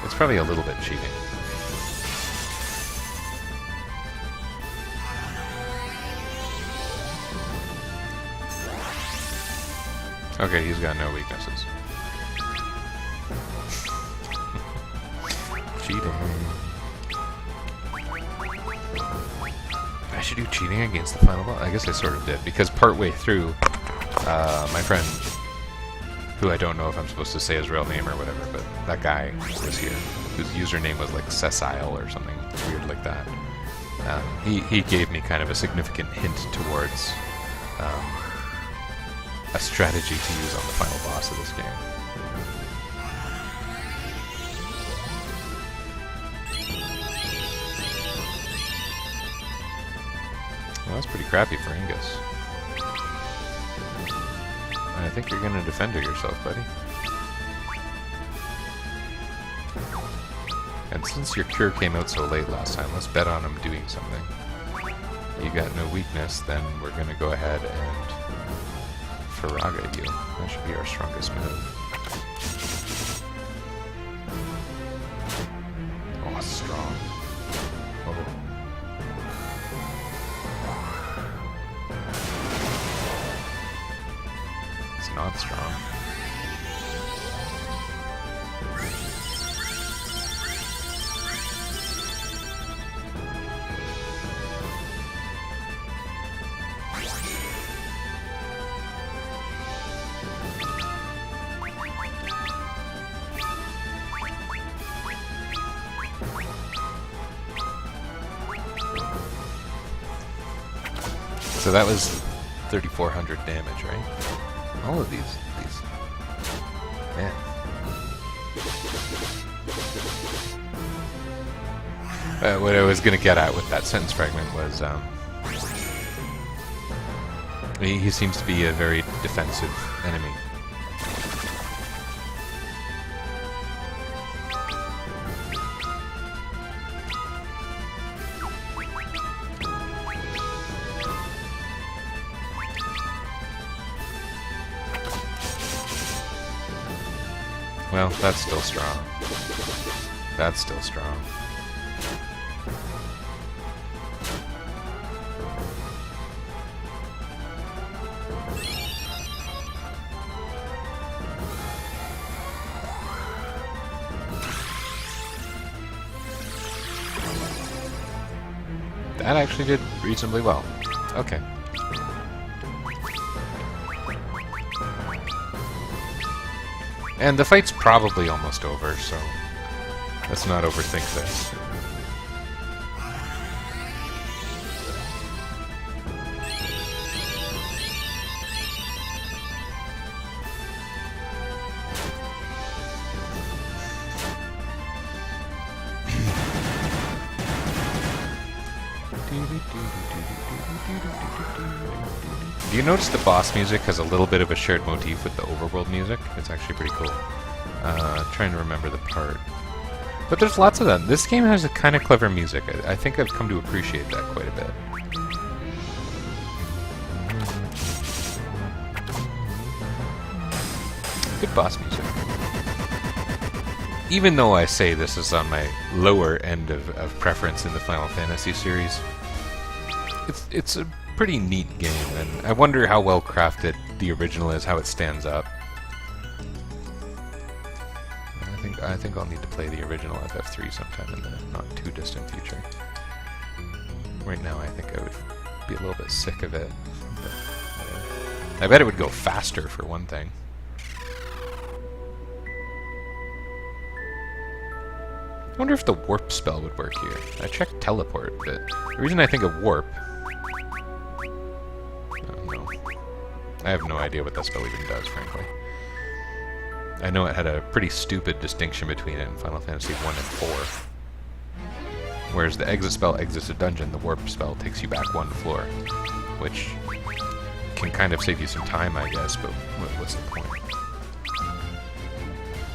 It's probably a little bit cheating. Okay, he's got no weaknesses. Cheating. I should do cheating against the final boss. I guess I sort of did, because partway through, my friend, who I don't know if I'm supposed to say his real name or whatever, but that guy was here, whose username was like Sessile or something weird like that. He gave me kind of a significant hint towards a strategy to use on the final boss of this game. Well, that's pretty crappy for Ingus. I think you're gonna defender yourself, buddy. And since your cure came out so late last time, let's bet on him doing something. You got no weakness, then we're gonna go ahead and Firaga you. That should be our strongest move. Oh, strong. Oh. It's not strong. So that was 3,400 damage, right? All of these, man. What I was gonna get at with that sentence fragment was, he seems to be a very defensive enemy. Well, that's still strong. That's still strong. That actually did reasonably well. Okay. And the fight's probably almost over, so let's not overthink this. Do you notice the boss music has a little bit of a shared motif with the overworld music? It's actually pretty cool. Trying to remember the part. But there's lots of them. This game has a kind of clever music. I think I've come to appreciate that quite a bit. Good boss music. Even though I say this is on my lower end of preference in the Final Fantasy series, it's a pretty neat game, and I wonder how well crafted the original is, how it stands up. I think I'll need to play the original FF3 sometime in the not too distant future. Right now, I think I would be a little bit sick of it. But, I bet it would go faster, for one thing. I wonder if the warp spell would work here. I checked teleport, but the reason I think of warp... no. I have no idea what that spell even does, frankly. I know it had a pretty stupid distinction between it in Final Fantasy 1 and 4. Whereas the exit spell exits a dungeon, the warp spell takes you back one floor. Which can kind of save you some time, I guess, but what's the point?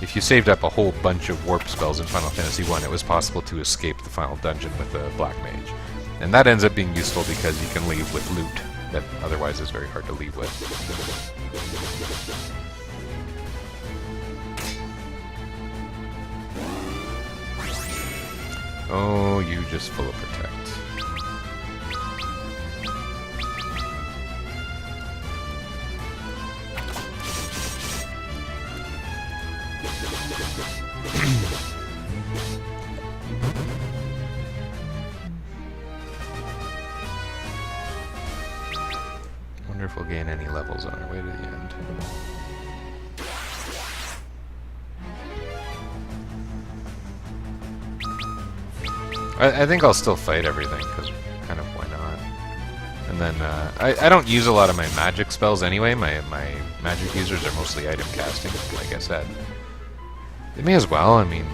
If you saved up a whole bunch of warp spells in Final Fantasy 1, it was possible to escape the final dungeon with a Black Mage. And that ends up being useful because you can leave with loot that otherwise is very hard to leave with. Oh, you just full of protect. Wonder if we'll gain any levels on our way to the end. I think I'll still fight everything, because kind of why not. And then, I don't use a lot of my magic spells anyway. My magic users are mostly item casting, like I said. They may as well, I mean...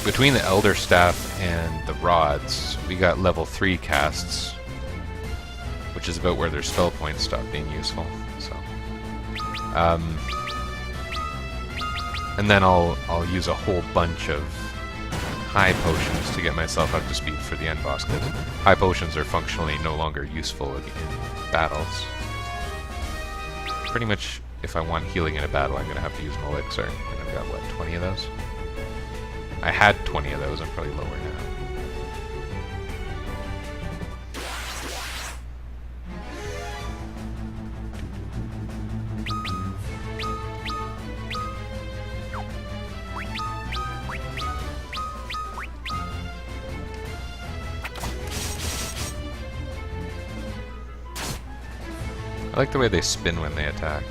Between the Elder Staff and the Rods, we got level 3 casts, which is about where their spell points stop being useful, so... and then I'll use a whole bunch of high potions to get myself up to speed for the end boss, because high potions are functionally no longer useful in battles. Pretty much, if I want healing in a battle, I'm going to have to use an elixir, and I've got, what, 20 of those? I had 20 of those, I'm probably lower now. I like the way they spin when they attack.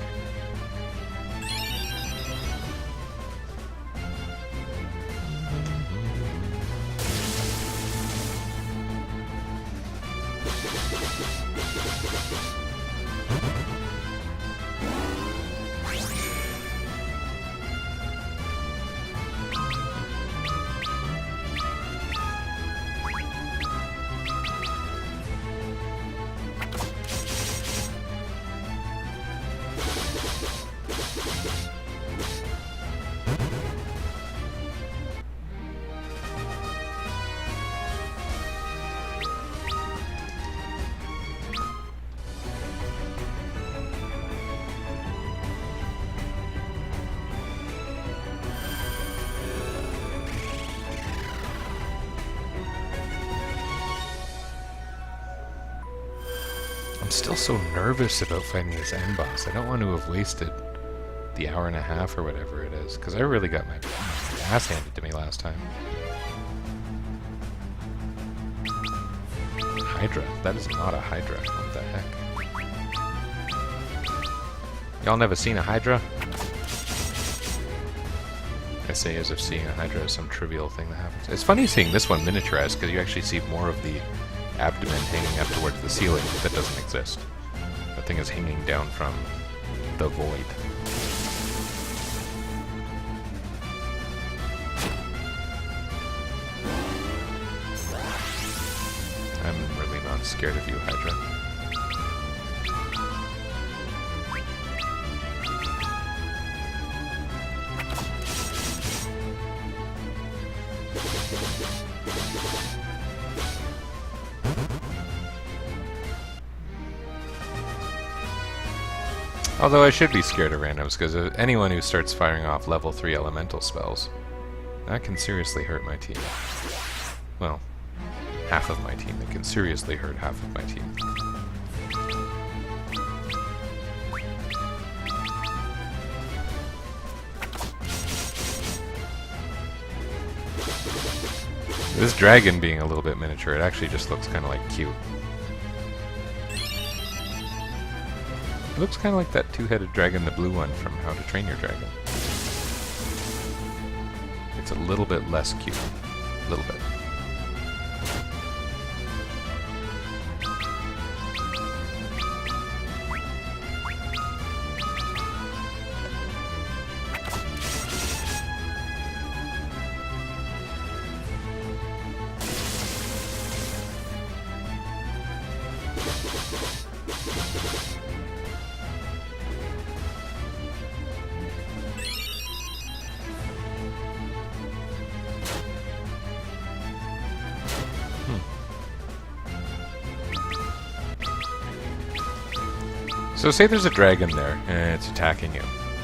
I'm still so nervous about fighting this end boss. I don't want to have wasted the hour and a half or whatever it is, because I really got my ass handed to me last time. Hydra. That is not a Hydra. What the heck? Y'all never seen a Hydra? I say as if seeing a Hydra is some trivial thing that happens. It's funny seeing this one miniaturized, because you actually see more of the abdomen hanging up towards the ceiling that doesn't exist. That thing is hanging down from the void. I'm really not scared of you, Hydra. Although I should be scared of randoms, because anyone who starts firing off level 3 elemental spells, that can seriously hurt my team. Well, half of my team. It can seriously hurt half of my team. This dragon being a little bit miniature, it actually just looks kind of like cute. It looks kind of like that two-headed dragon, the blue one from How to Train Your Dragon. It's a little bit less cute. A little bit. So say there's a dragon there, and it's attacking you,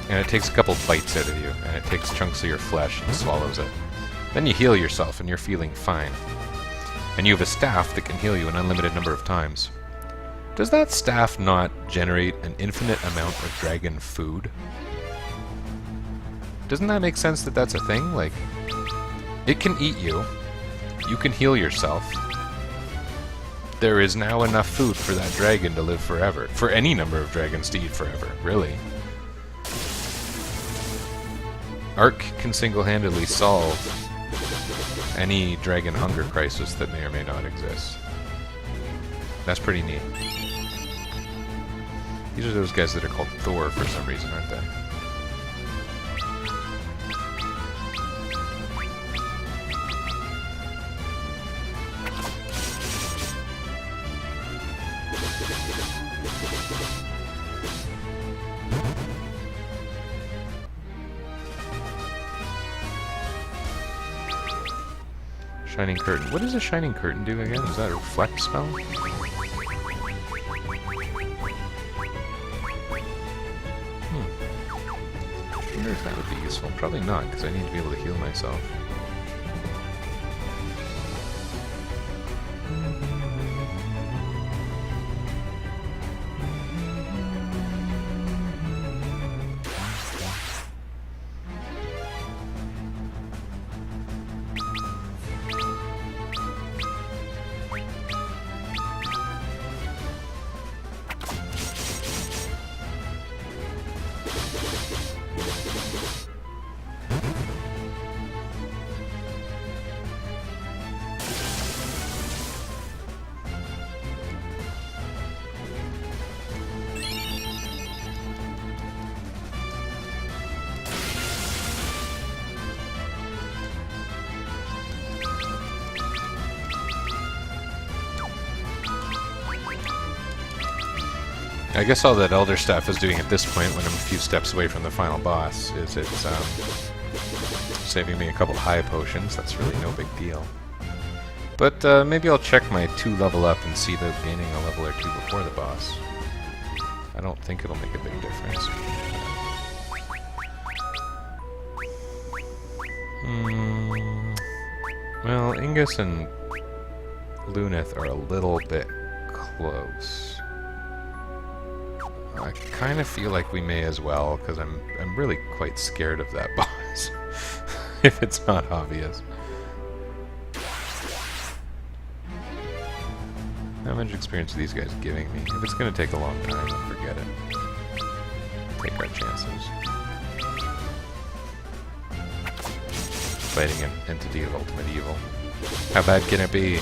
and it takes a couple bites out of you, and it takes chunks of your flesh and swallows it. Then you heal yourself, and you're feeling fine. And you have a staff that can heal you an unlimited number of times. Does that staff not generate an infinite amount of dragon food? Doesn't that make sense that that's a thing? Like, it can eat you, you can heal yourself. There is now enough food for that dragon to live forever. For any number of dragons to eat forever, really. Ark can single-handedly solve any dragon hunger crisis that may or may not exist. That's pretty neat. These are those guys that are called Thor for some reason, aren't they? Shining Curtain. What does a Shining Curtain do again? Is that a reflect spell? I wonder if that would be useful. Probably not, because I need to be able to heal myself. I guess all that Elder Staff is doing at this point, when I'm a few steps away from the final boss, is it's saving me a couple high potions. That's really no big deal. But maybe I'll check my 2 level up and see about gaining a level or 2 before the boss. I don't think it'll make a big difference. Well, Ingus and Luneth are a little bit close. I kind of feel like we may as well, because I'm really quite scared of that boss, if it's not obvious. How much experience are these guys giving me? If it's going to take a long time, then forget it. Take our chances. Fighting an entity of ultimate evil. How bad can it be?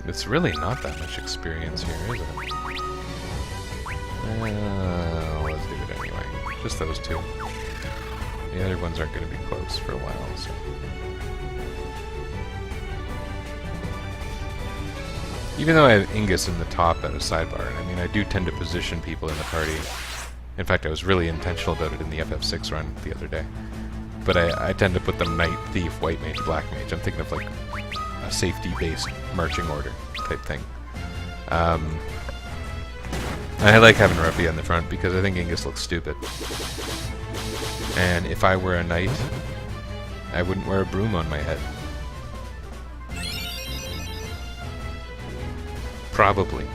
It's really not that much experience here, is it? Let's do it anyway. Just those two. The other ones aren't going to be close for a while, so... Even though I have Ingus in the top at a sidebar, and I mean, I do tend to position people in the party. In fact, I was really intentional about it in the FF6 run the other day. But I tend to put them Knight, Thief, White Mage, Black Mage. I'm thinking of like a safety-based marching order type thing. I like having Ruffy on the front because I think Ingus looks stupid. And if I were a Knight, I wouldn't wear a broom on my head. Probably.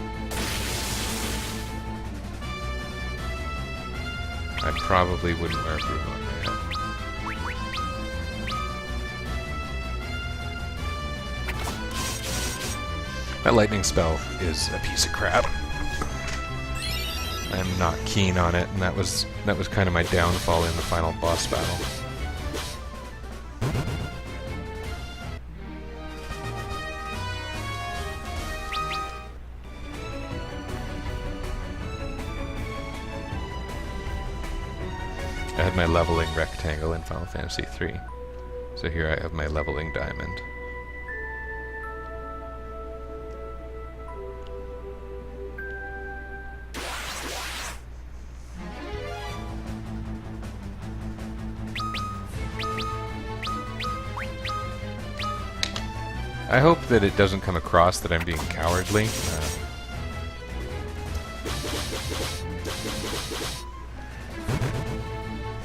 I probably wouldn't wear a broom on my head. That lightning spell is a piece of crap. I'm not keen on it, and that was kind of my downfall in the final boss battle. I had my leveling rectangle in Final Fantasy III. So here I have my leveling diamond. I hope that it doesn't come across that I'm being cowardly.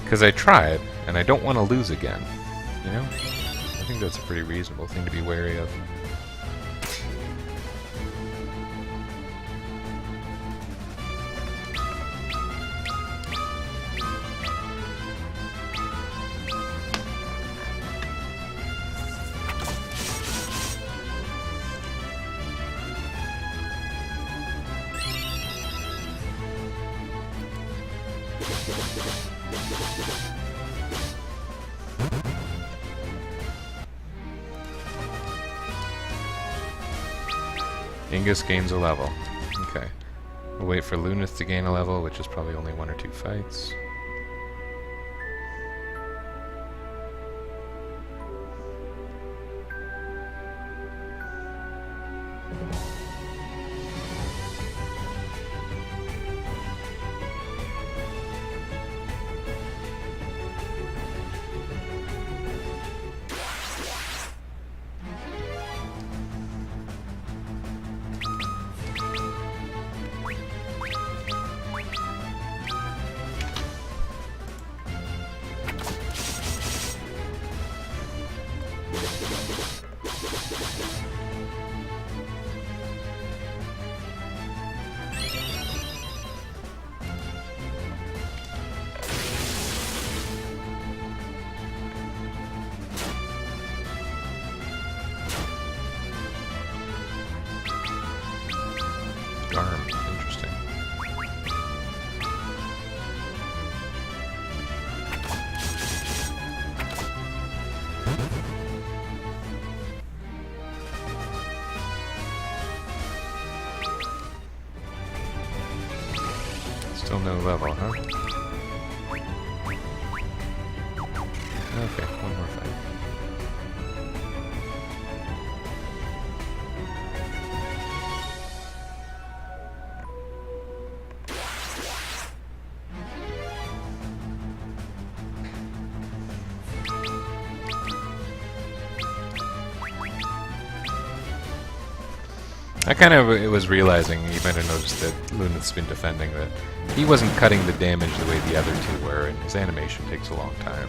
Because I tried, and I don't want to lose again. You know? I think that's a pretty reasonable thing to be wary of. Ingus gains a level. Okay. We'll wait for Lunith to gain a level, which is probably only 1 or 2 fights. Arm. Interesting. Still no level, huh? Okay, one more fight. I kind of was realizing, you might have noticed that Lunith's been defending that he wasn't cutting the damage the way the other two were, and his animation takes a long time.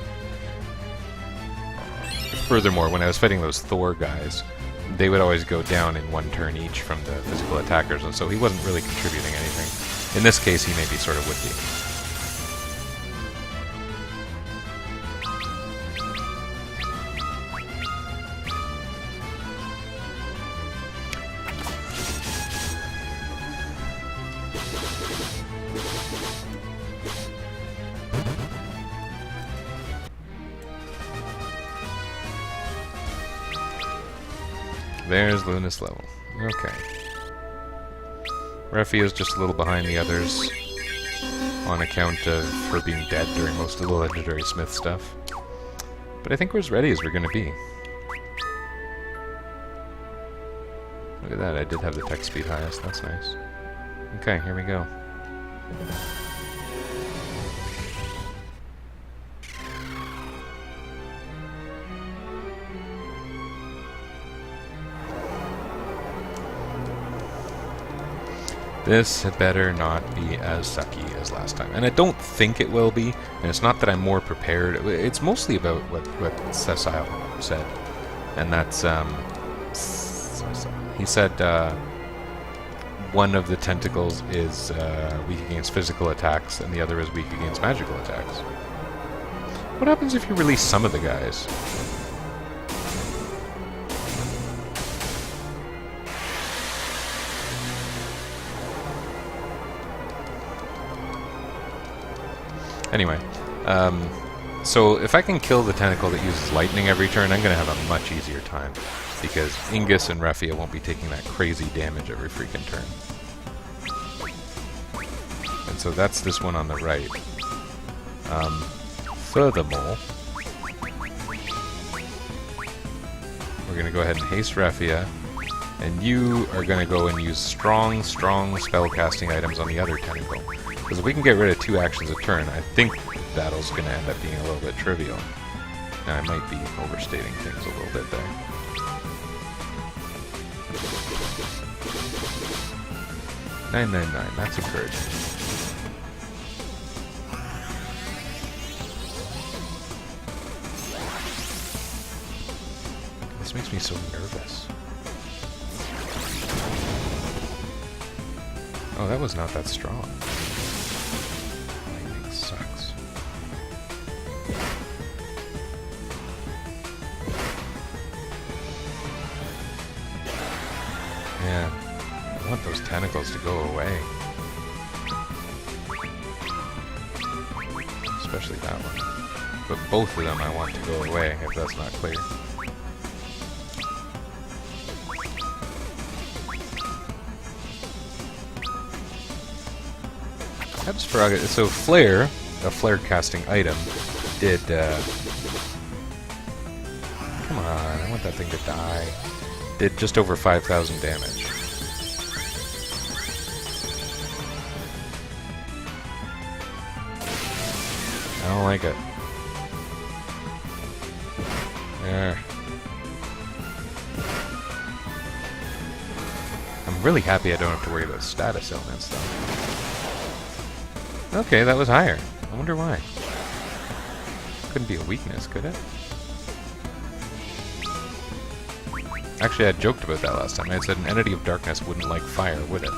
Furthermore, when I was fighting those Thor guys, they would always go down in 1 turn each from the physical attackers, and so he wasn't really contributing anything. In this case, he maybe sort of would be. There's Luna's level. Okay. Refia's just a little behind the others on account of her being dead during most of the Legendary Smith stuff. But I think we're as ready as we're going to be. Look at that, I did have the text speed highest, that's nice. Okay, here we go. This had better not be as sucky as last time. And I don't think it will be, and it's not that I'm more prepared. It's mostly about what Cecile said. And that's, he said, one of the tentacles is weak against physical attacks, and the other is weak against magical attacks. What happens if you release some of the guys? Anyway, so if I can kill the tentacle that uses lightning every turn, I'm going to have a much easier time, because Ingus and Refia won't be taking that crazy damage every freaking turn. And so that's this one on the right. Furthermore, we're going to go ahead and haste Refia, and you are going to go and use strong spellcasting items on the other tentacle. Because if we can get rid of 2 actions a turn, I think battle's going to end up being a little bit trivial. Now, I might be overstating things a little bit there. $9.99, that's encouraging. This makes me so nervous. Oh, that was not that strong. Lightning sucks. Man, I want those tentacles to go away. Especially that one. But both of them I want to go away, if that's not clear. So Flare, a flare casting item, did, come on, I want that thing to die. Did just over 5,000 damage. I don't like it. There. I'm really happy I don't have to worry about status elements, though. Okay, that was higher. I wonder why. Couldn't be a weakness, could it? Actually, I joked about that last time. I had said an entity of darkness wouldn't like fire, would it?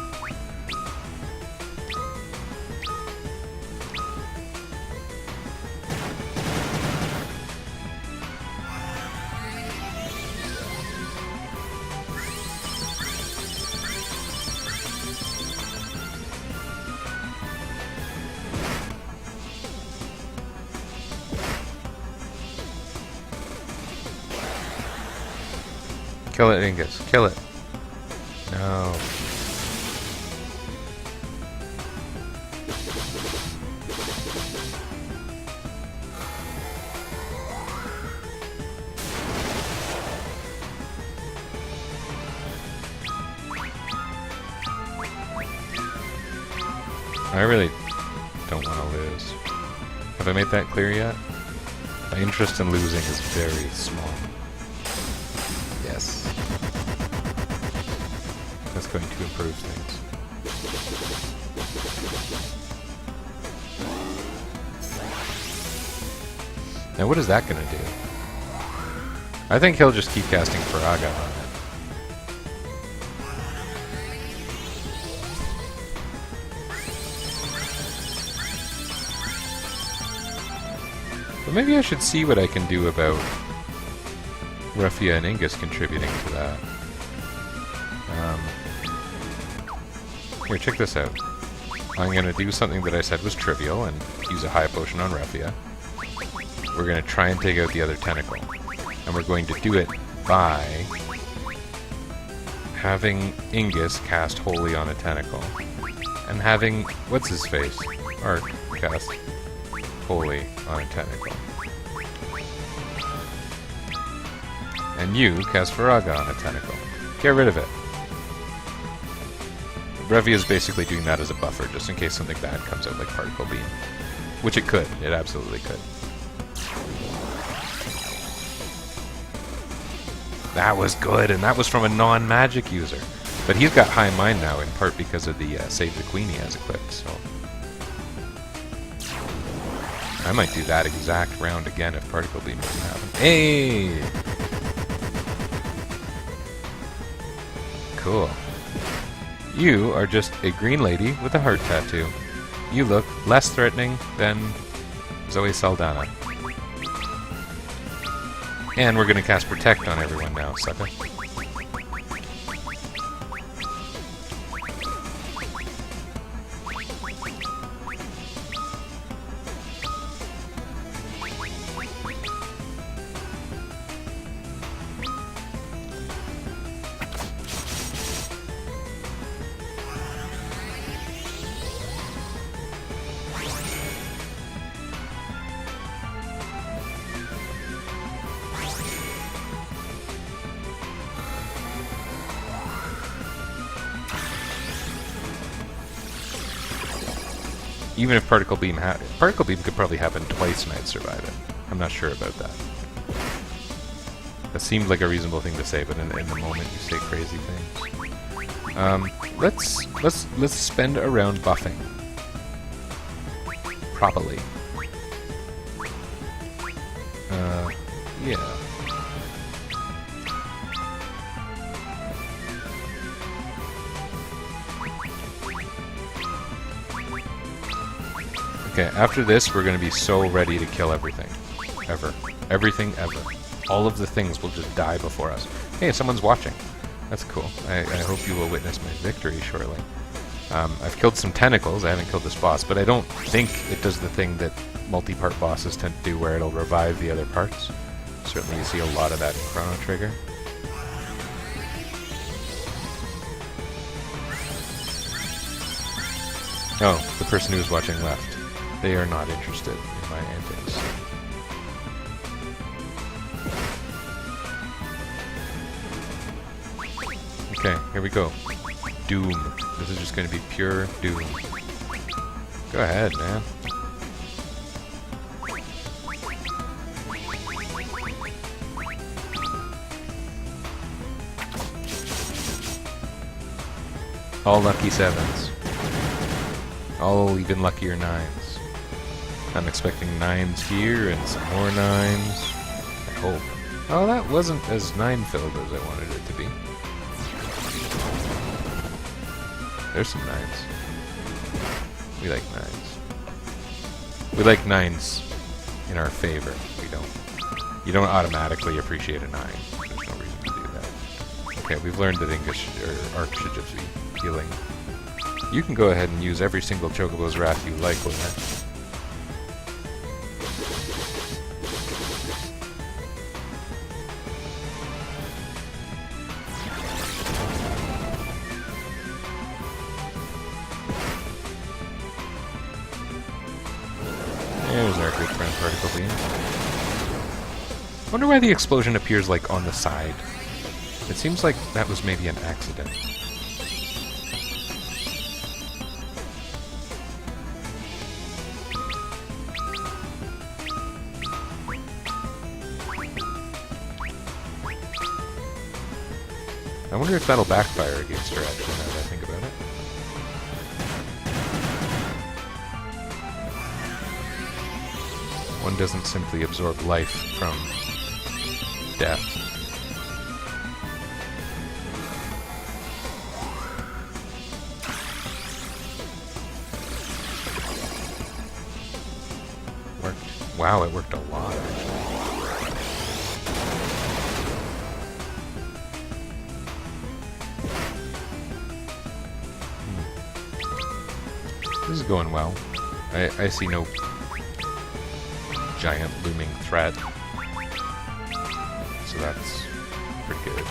Kill it, Ingus. Kill it. No. I really don't want to lose. Have I made that clear yet? My interest in losing is very small. Yes. That's going to improve things. Now what is that going to do? I think he'll just keep casting Faraga on it. But maybe I should see what I can do about Refia and Ingus contributing to that. Here, check this out. I'm going to do something that I said was trivial and use a high potion on Refia. We're going to try and take out the other tentacle. And we're going to do it by having Ingus cast Holy on a tentacle, and having what's-his-face, Ark, cast Holy on a tentacle. And you cast Viraga on a tentacle. Get rid of it. Revia is basically doing that as a buffer, just in case something bad comes out like Particle Beam. Which it could. It absolutely could. That was good, and that was from a non-magic user. But he's got High Mind now, in part because of the Save the Queen he has equipped, so... I might do that exact round again if Particle Beam doesn't happen. Hey! Cool. You are just a green lady with a heart tattoo. You look less threatening than Zoe Saldana. And we're gonna cast Protect on everyone now, sucker. Even if Particle Beam could probably happen twice and I'd survive it. I'm not sure about that. That seemed like a reasonable thing to say, but in the moment you say crazy things. Let's spend a round buffing properly. Yeah. Okay, after this, we're going to be so ready to kill everything. Ever. Everything ever. All of the things will just die before us. Hey, someone's watching. That's cool. I hope you will witness my victory shortly. I've killed some tentacles. I haven't killed this boss, but I don't think it does the thing that multi-part bosses tend to do where it'll revive the other parts. Certainly you see a lot of that in Chrono Trigger. Oh, the person who was watching left. They are not interested in my antics. Okay, here we go. Doom. This is just going to be pure doom. Go ahead, man. All lucky sevens. All even luckier nines. I'm expecting 9s here and some more 9s. I hope. Oh, that wasn't as 9-filled as I wanted it to be. There's some 9s. We like 9s. We like 9s in our favor. We don't. You don't automatically appreciate a 9. There's no reason to do that. Okay, we've learned that English or Ark should just be healing. You can go ahead and use every single Chocobo's Wrath you like, winner. There's our good friend Particle Beam. Wonder why the explosion appears like on the side. It seems like that was maybe an accident. I wonder if that'll backfire against her, actually, now that I think about it. One doesn't simply absorb life from death. Worked. Wow, it worked a lot, actually. This is going well. I see no giant looming threat. So that's pretty good.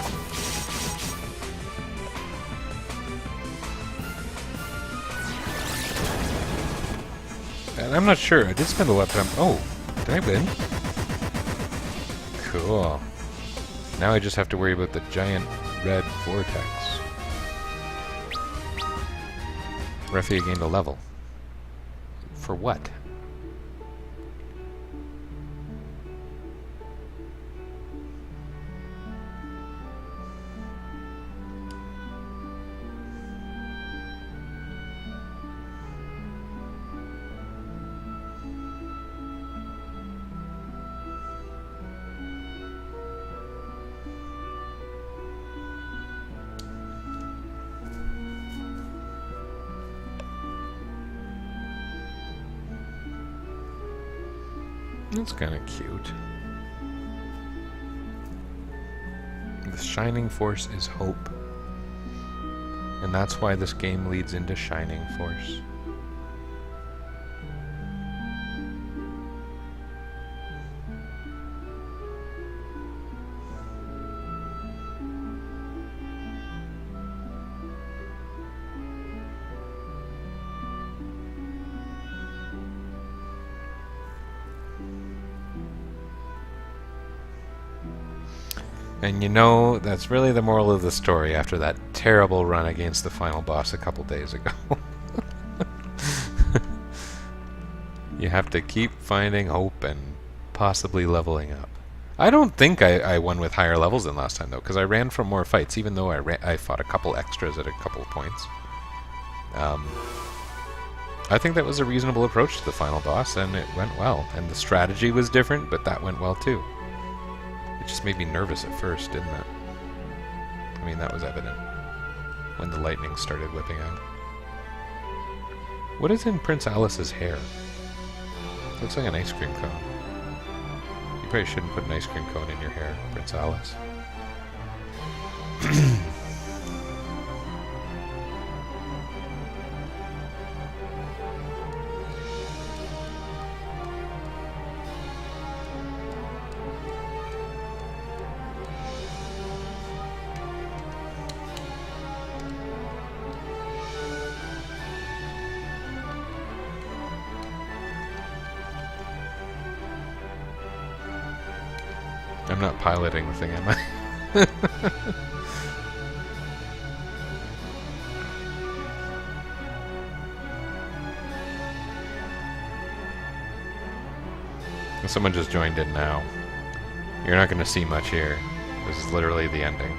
And I'm not sure. I did spend a lot of time... Oh, did I win? Cool. Now I just have to worry about the giant red vortex. Refia gained a level. For what? That's kind of cute. The Shining Force is hope. And that's why this game leads into Shining Force. And you know, that's really the moral of the story after that terrible run against the final boss a couple days ago. You have to keep finding hope and possibly leveling up. I don't think I won with higher levels than last time, though, because I ran from more fights, even though I fought a couple extras at a couple of points. I think that was a reasonable approach to the final boss, and it went well. And the strategy was different, but that went well, too. It just made me nervous at first, didn't it? I mean, that was evident when the lightning started whipping out. What is in Prince Alice's hair? Looks like an ice cream cone. You probably shouldn't put an ice cream cone in your hair, Prince Alice. I'm not piloting the thing, am I? Someone just joined in now. You're not going to see much here. This is literally the ending.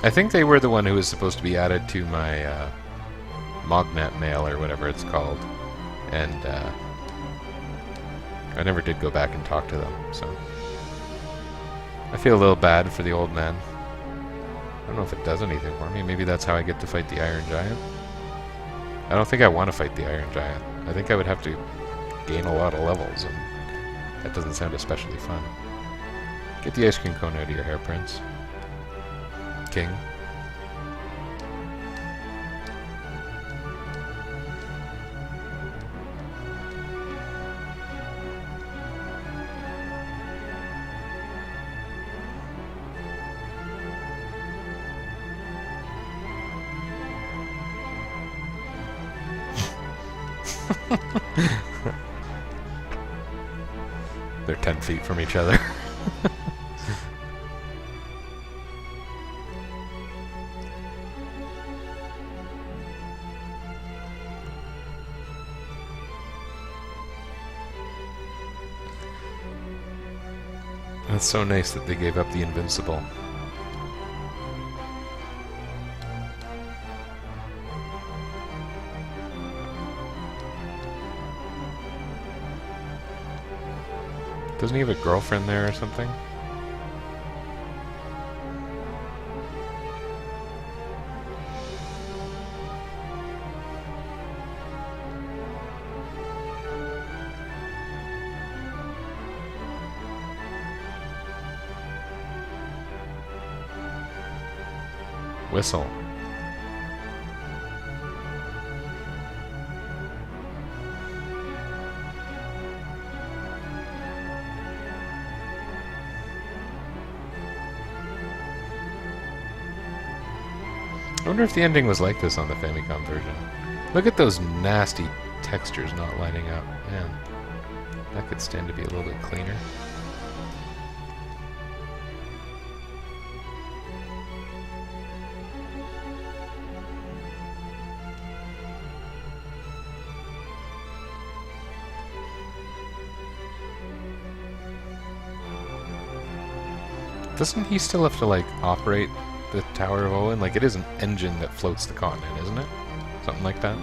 I think they were the one who was supposed to be added to my Mognet mail or whatever it's called, and I never did go back and talk to them, so I feel a little bad for the old man. I don't know if it does anything for me. Maybe that's how I get to fight the Iron Giant. I don't think I want to fight the Iron Giant. I think I would have to gain a lot of levels, and that doesn't sound especially fun. Get the ice cream cone out of your hair, Prince. King. They're 10 feet from each other. It's so nice that they gave up the invincible. Doesn't he have a girlfriend there or something? Whistle. I wonder if the ending was like this on the Famicom version. Look at those nasty textures not lining up. Man, that could stand to be a little bit cleaner. Doesn't he still have to, like, operate the Tower of Owen? Like, it is an engine that floats the continent, isn't it? Something like that?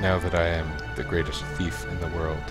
Now that I am the greatest thief in the world.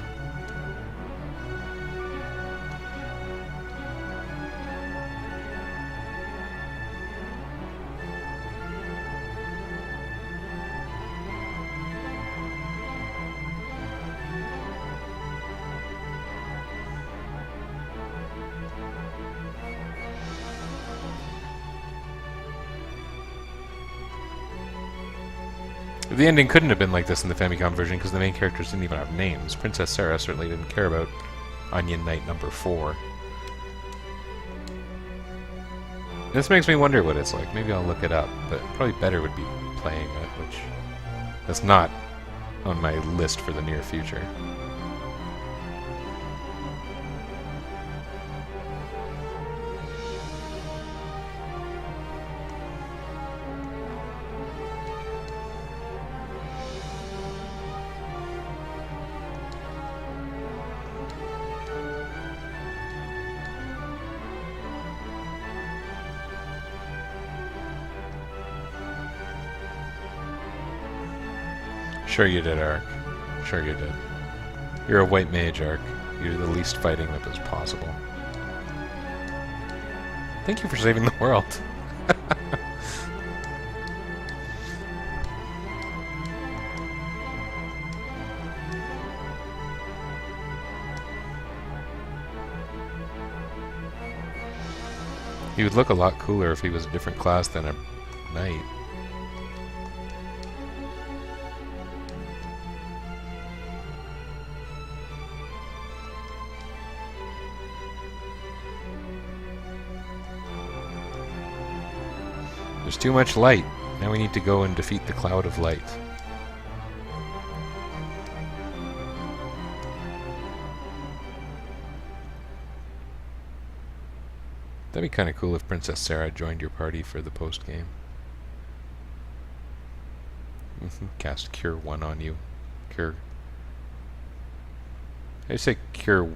The ending couldn't have been like this in the Famicom version because the main characters didn't even have names. Princess Sarah certainly didn't care about Onion Knight number 4. This makes me wonder what it's like. Maybe I'll look it up, but probably better would be playing it, which that's not on my list for the near future. Sure you did, Ark. Sure you did. You're a white mage, Ark. You're the least fighting that was possible. Thank you for saving the world. He would look a lot cooler if he was a different class than a knight. There's too much light. Now we need to go and defeat the cloud of light. That'd be kind of cool if Princess Sarah joined your party for the post-game. Cast Cure 1 on you. Cure. I say Cure.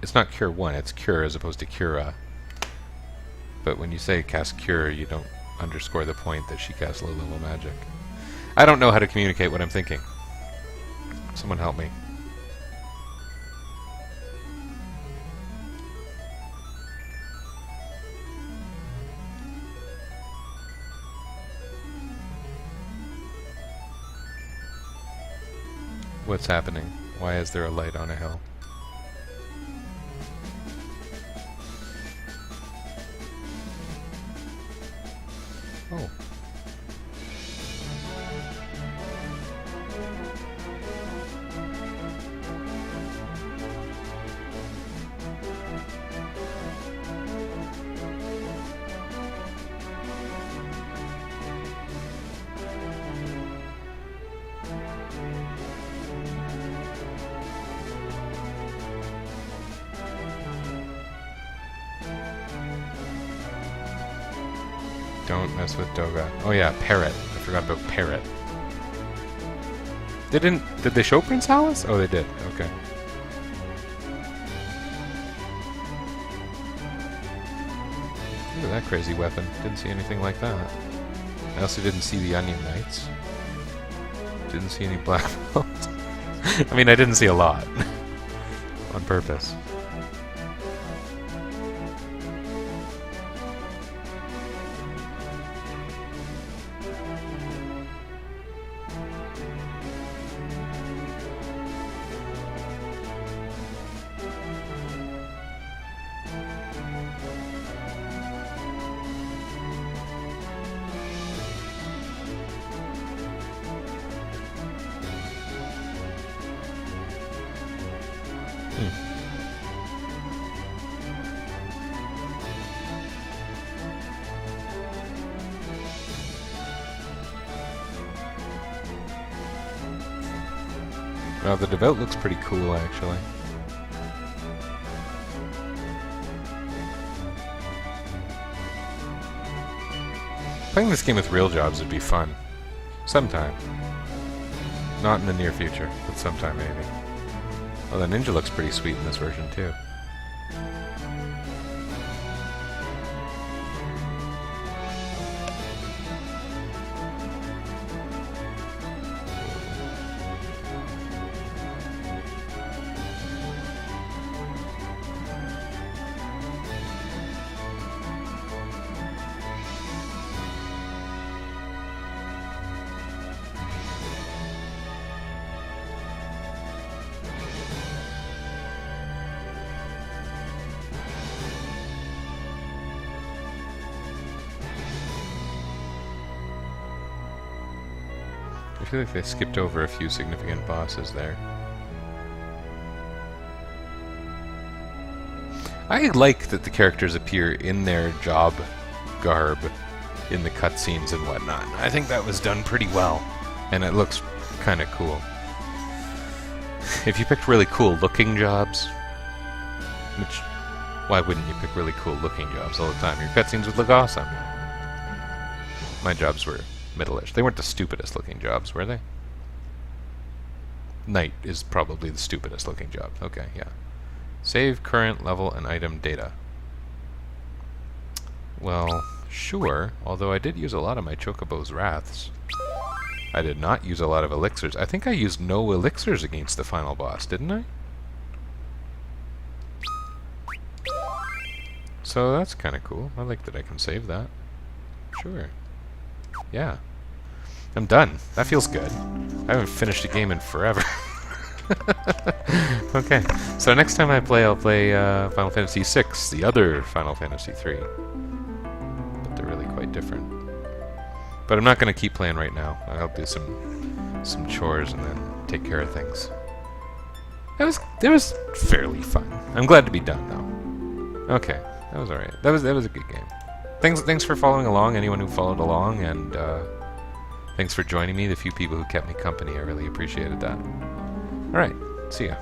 It's not Cure 1, it's Cure as opposed to Cura. But when you say cast Cure, you don't underscore the point that she casts low-level magic. I don't know how to communicate what I'm thinking. Someone help me. What's happening? Why is there a light on a hill? Oh. Don't mess with Doga. Oh yeah, Parrot. I forgot about Parrot. They didn't... Did they show Prince Alice? Oh, they did. Okay. Look at that crazy weapon. Didn't see anything like that. I also didn't see the Onion Knights. Didn't see any black belts. I mean, I didn't see a lot. On purpose. Oh, the Devout looks pretty cool, actually. Playing this game with real jobs would be fun. Sometime. Not in the near future, but sometime maybe. Oh, the ninja looks pretty sweet in this version, too. I feel like they skipped over a few significant bosses there. I like that the characters appear in their job garb in the cutscenes and whatnot. I think that was done pretty well, and it looks kind of cool. If you picked really cool looking jobs, which, why wouldn't you pick really cool looking jobs all the time? Your cutscenes would look awesome. My jobs were middle-ish. They weren't the stupidest looking jobs, were they? Knight is probably the stupidest looking job. Okay, yeah. Save current level and item data. Well, sure, although I did use a lot of my Chocobo's Wraths. I did not use a lot of elixirs. I think I used no elixirs against the final boss, didn't I? So that's kind of cool. I like that I can save that. Sure. Yeah. I'm done. That feels good. I haven't finished a game in forever. Okay. So next time I play, I'll play Final Fantasy VI, the other Final Fantasy III. But they're really quite different. But I'm not going to keep playing right now. I'll do some chores and then take care of things. That was fairly fun. I'm glad to be done though. Okay. That was alright. That was a good game. Thanks for following along, anyone who followed along, and thanks for joining me, the few people who kept me company. I really appreciated that. Alright, see ya.